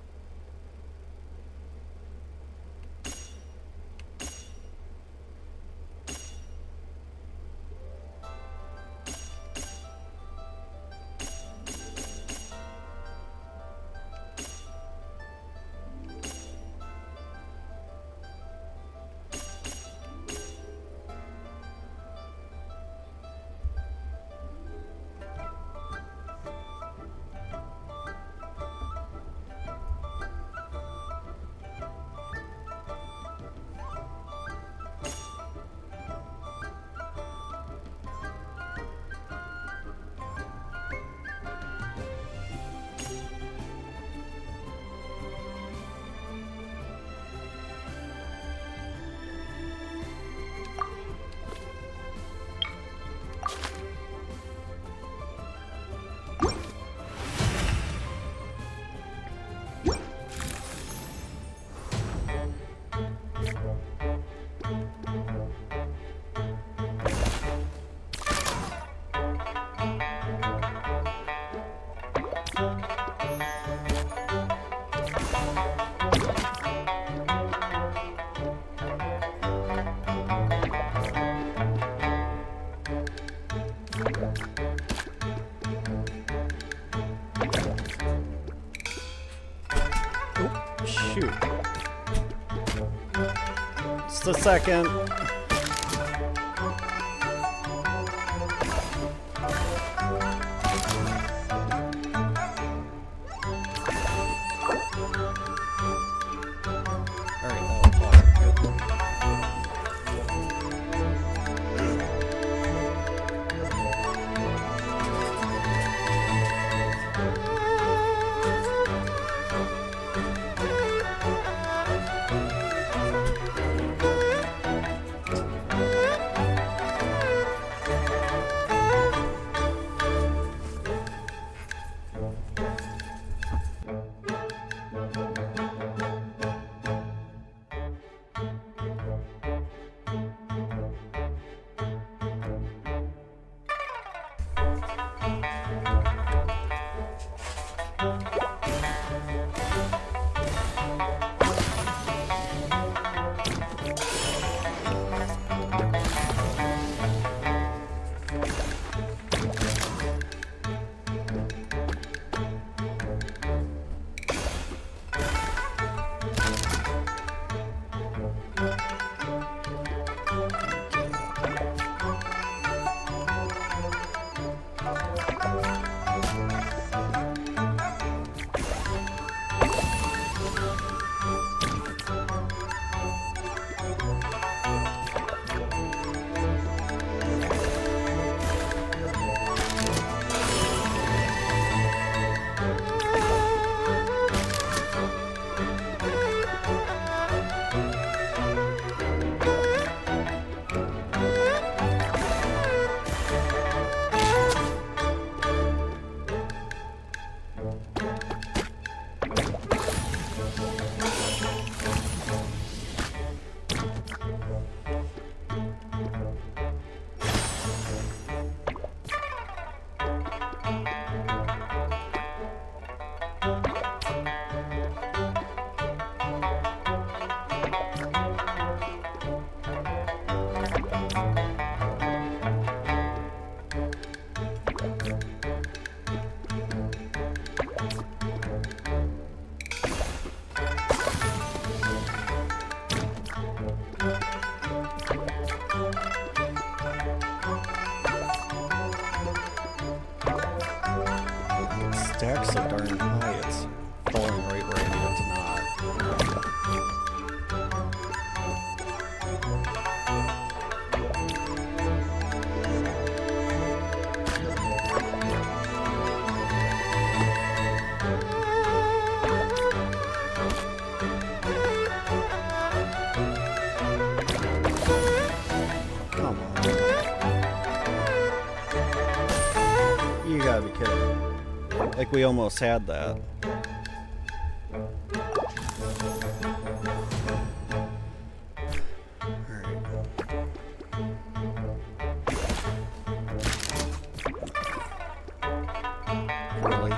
Oh, shoot. Just a second. Stack's so darn high, it's falling right where I need it to not. Come on. You gotta be kidding. Like we almost had that. Really?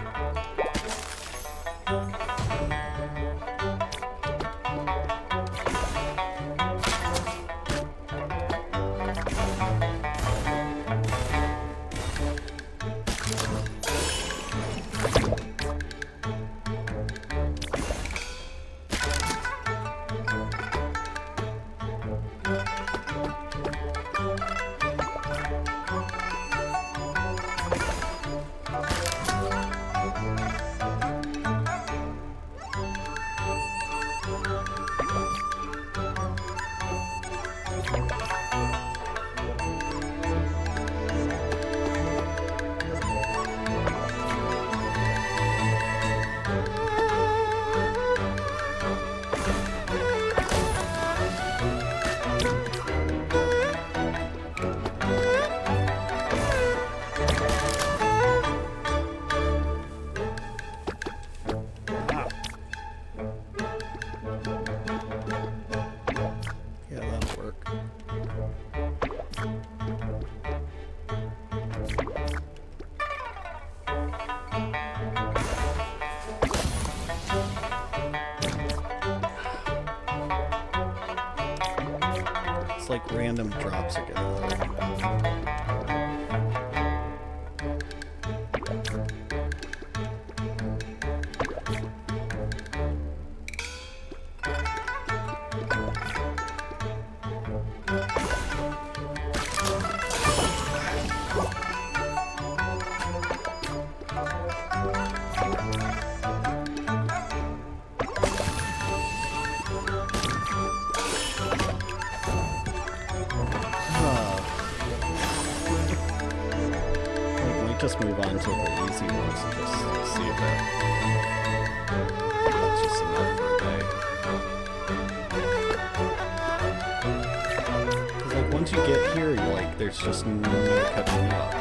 Like random drops again. might just move on to the easy ones and just see if that's just enough for a day. 'Cause, like, once you get here, you're like, there's just no catching up.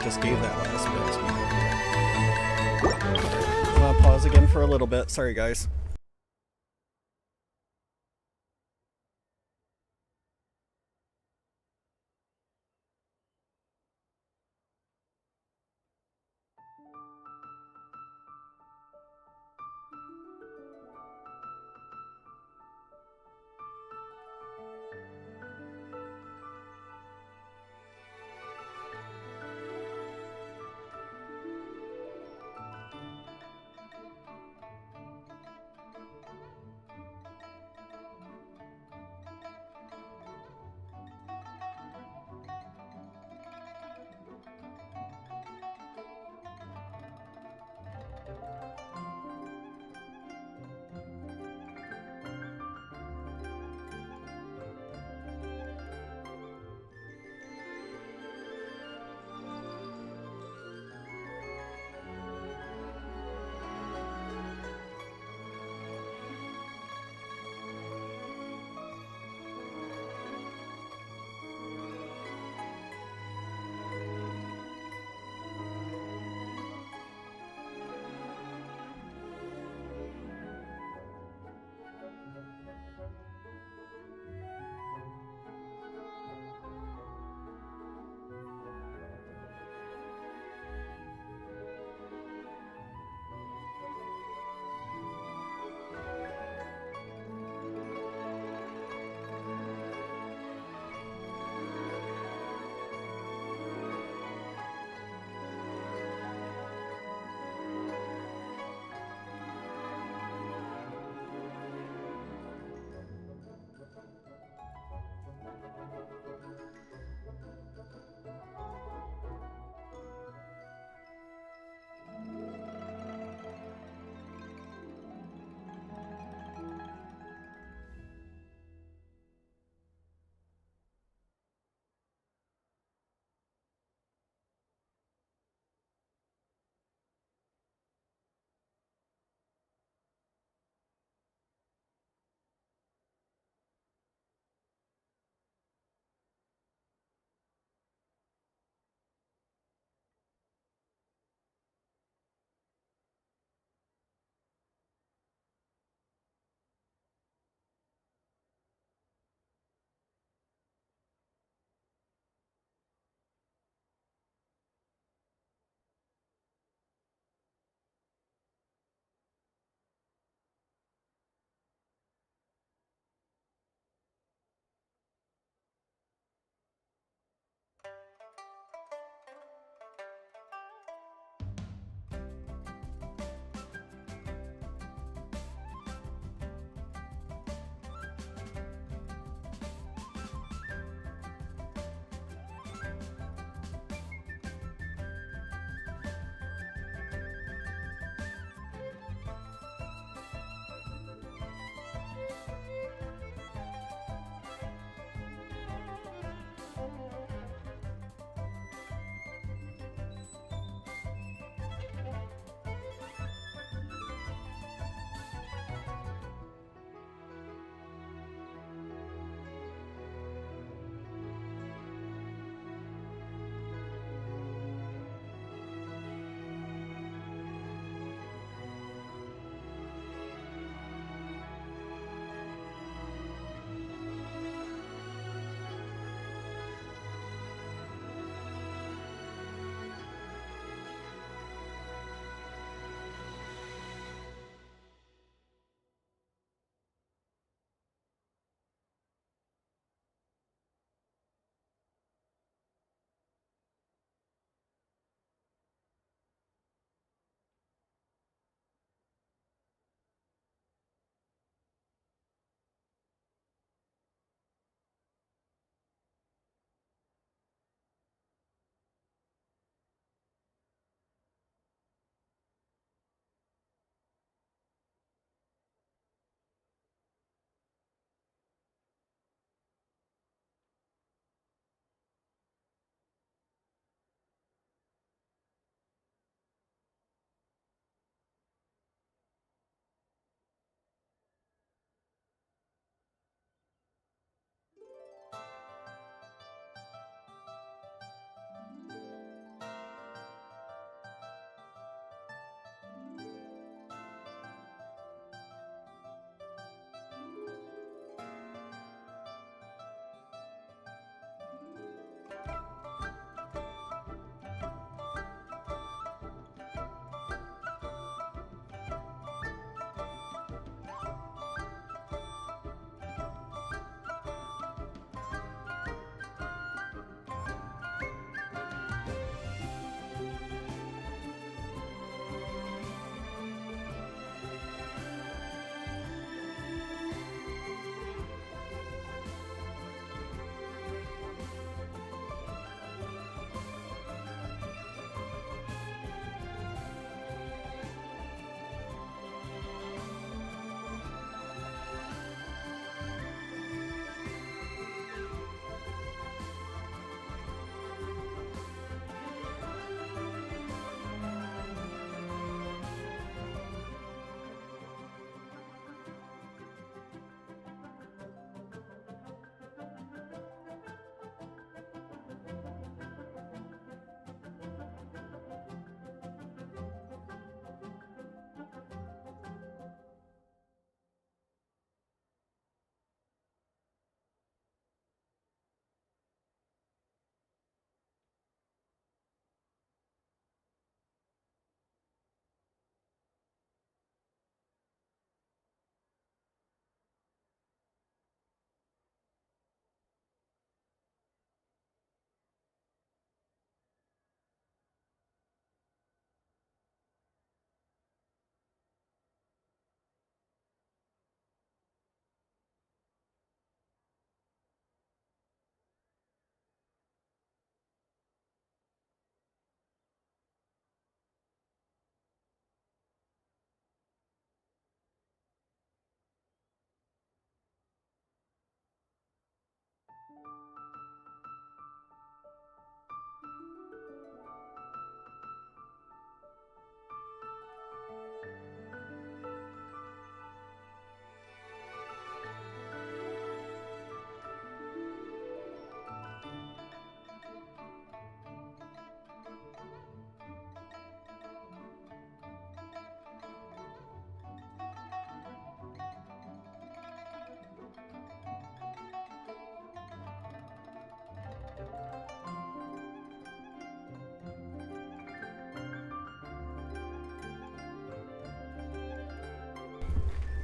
Just gave that last bit to me. I'm gonna pause again for a little bit. Sorry, guys.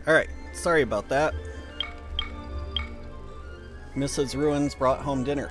Alright, sorry about that. Mrs. Ruins brought home dinner.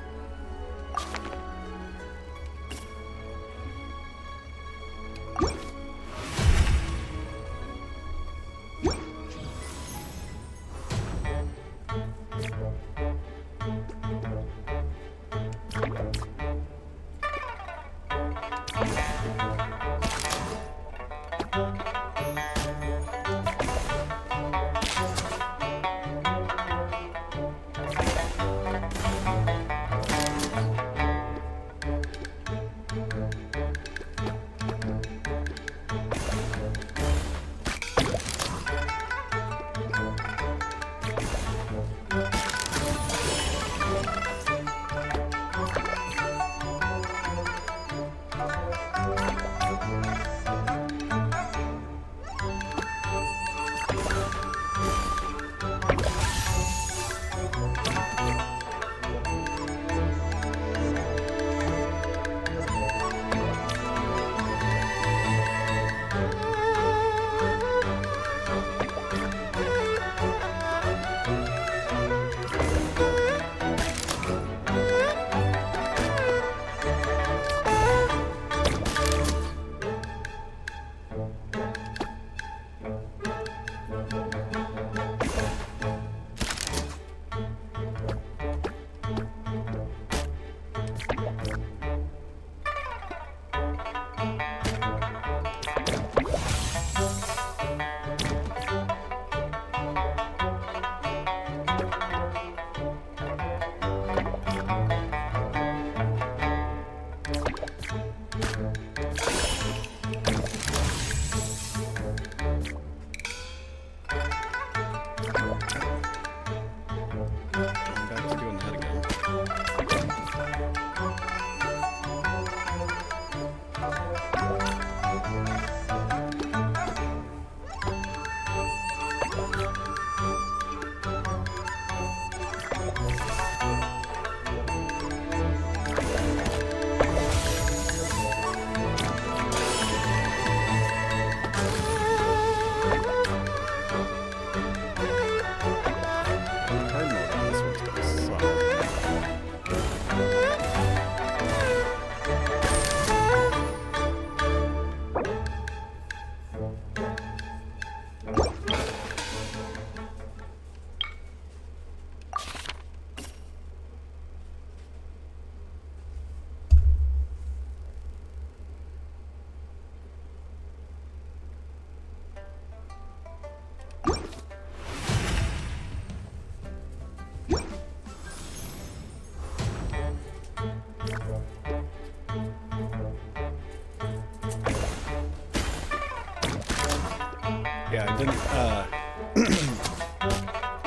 Yeah, I didn't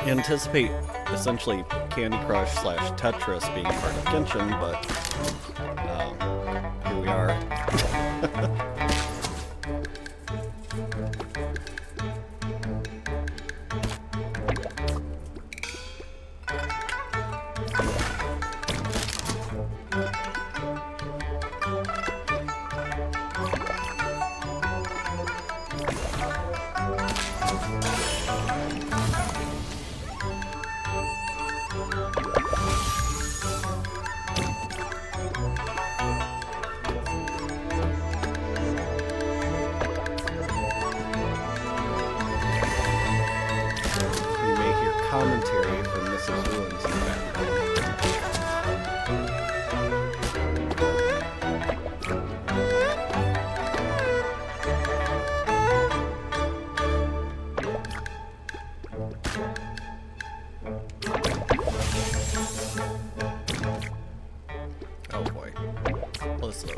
anticipate essentially Candy Crush / Tetris being part of Genshin, but here we are. Commentary from Mrs. Ruins in the background. Oh boy. Listen.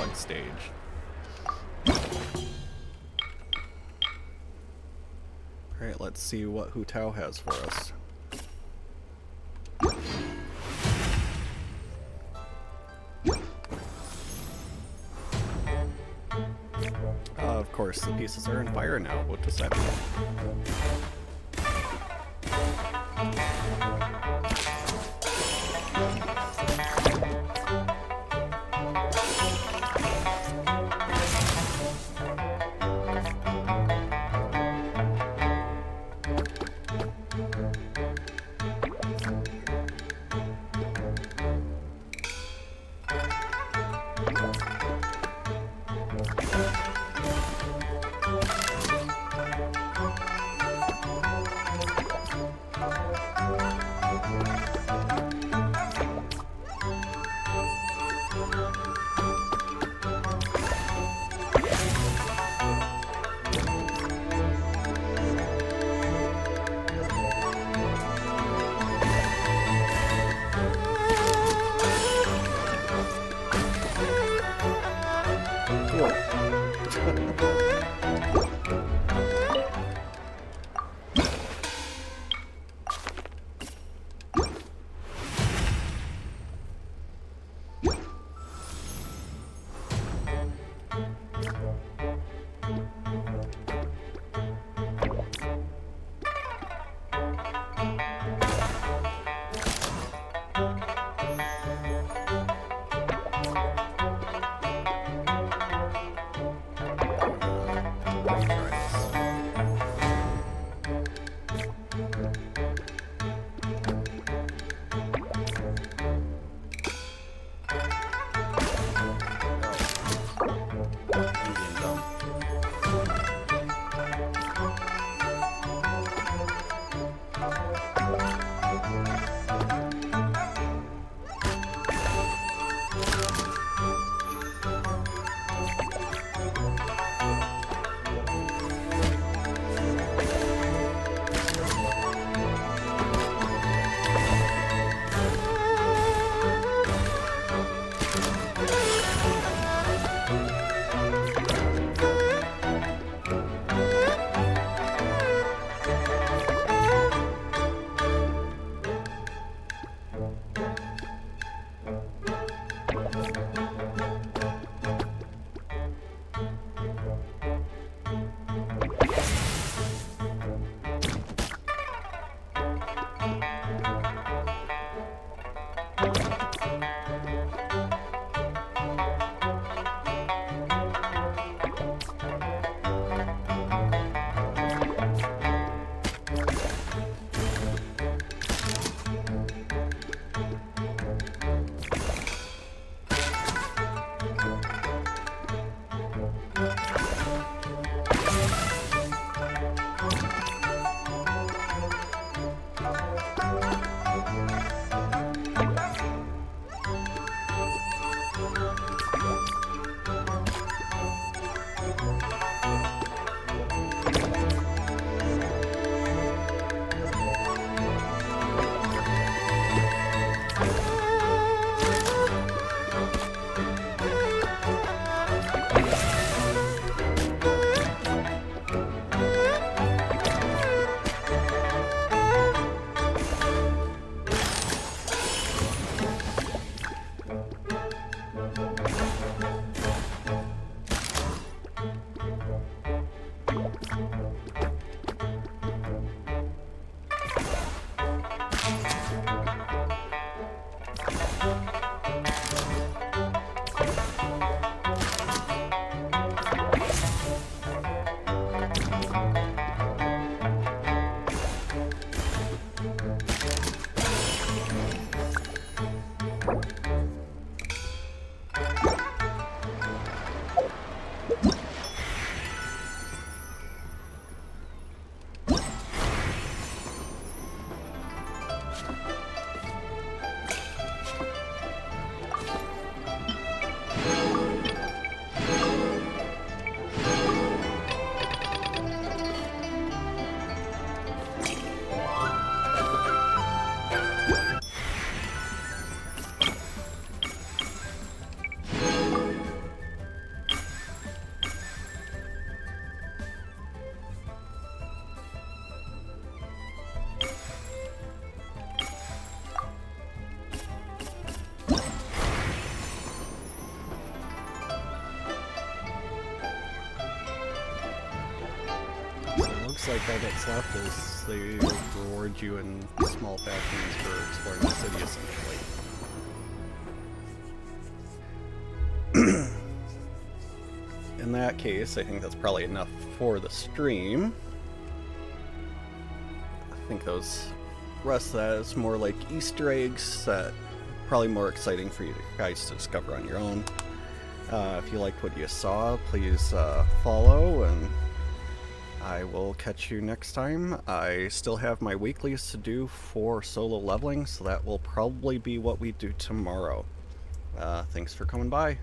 dialogue stage. Alright, let's see what Hu Tao has for us. Of course, the pieces are in fire now. What does that mean? looks like all that's left is they reward you in small fashions for exploring the city, essentially. In that case, I think that's probably enough for the stream. I think those rest of that is more like Easter eggs that probably more exciting for you guys to discover on your own. If you liked what you saw, please follow, and I will catch you next time. I still have my weeklies to do for solo leveling, so that will probably be what we do tomorrow. Thanks for coming by.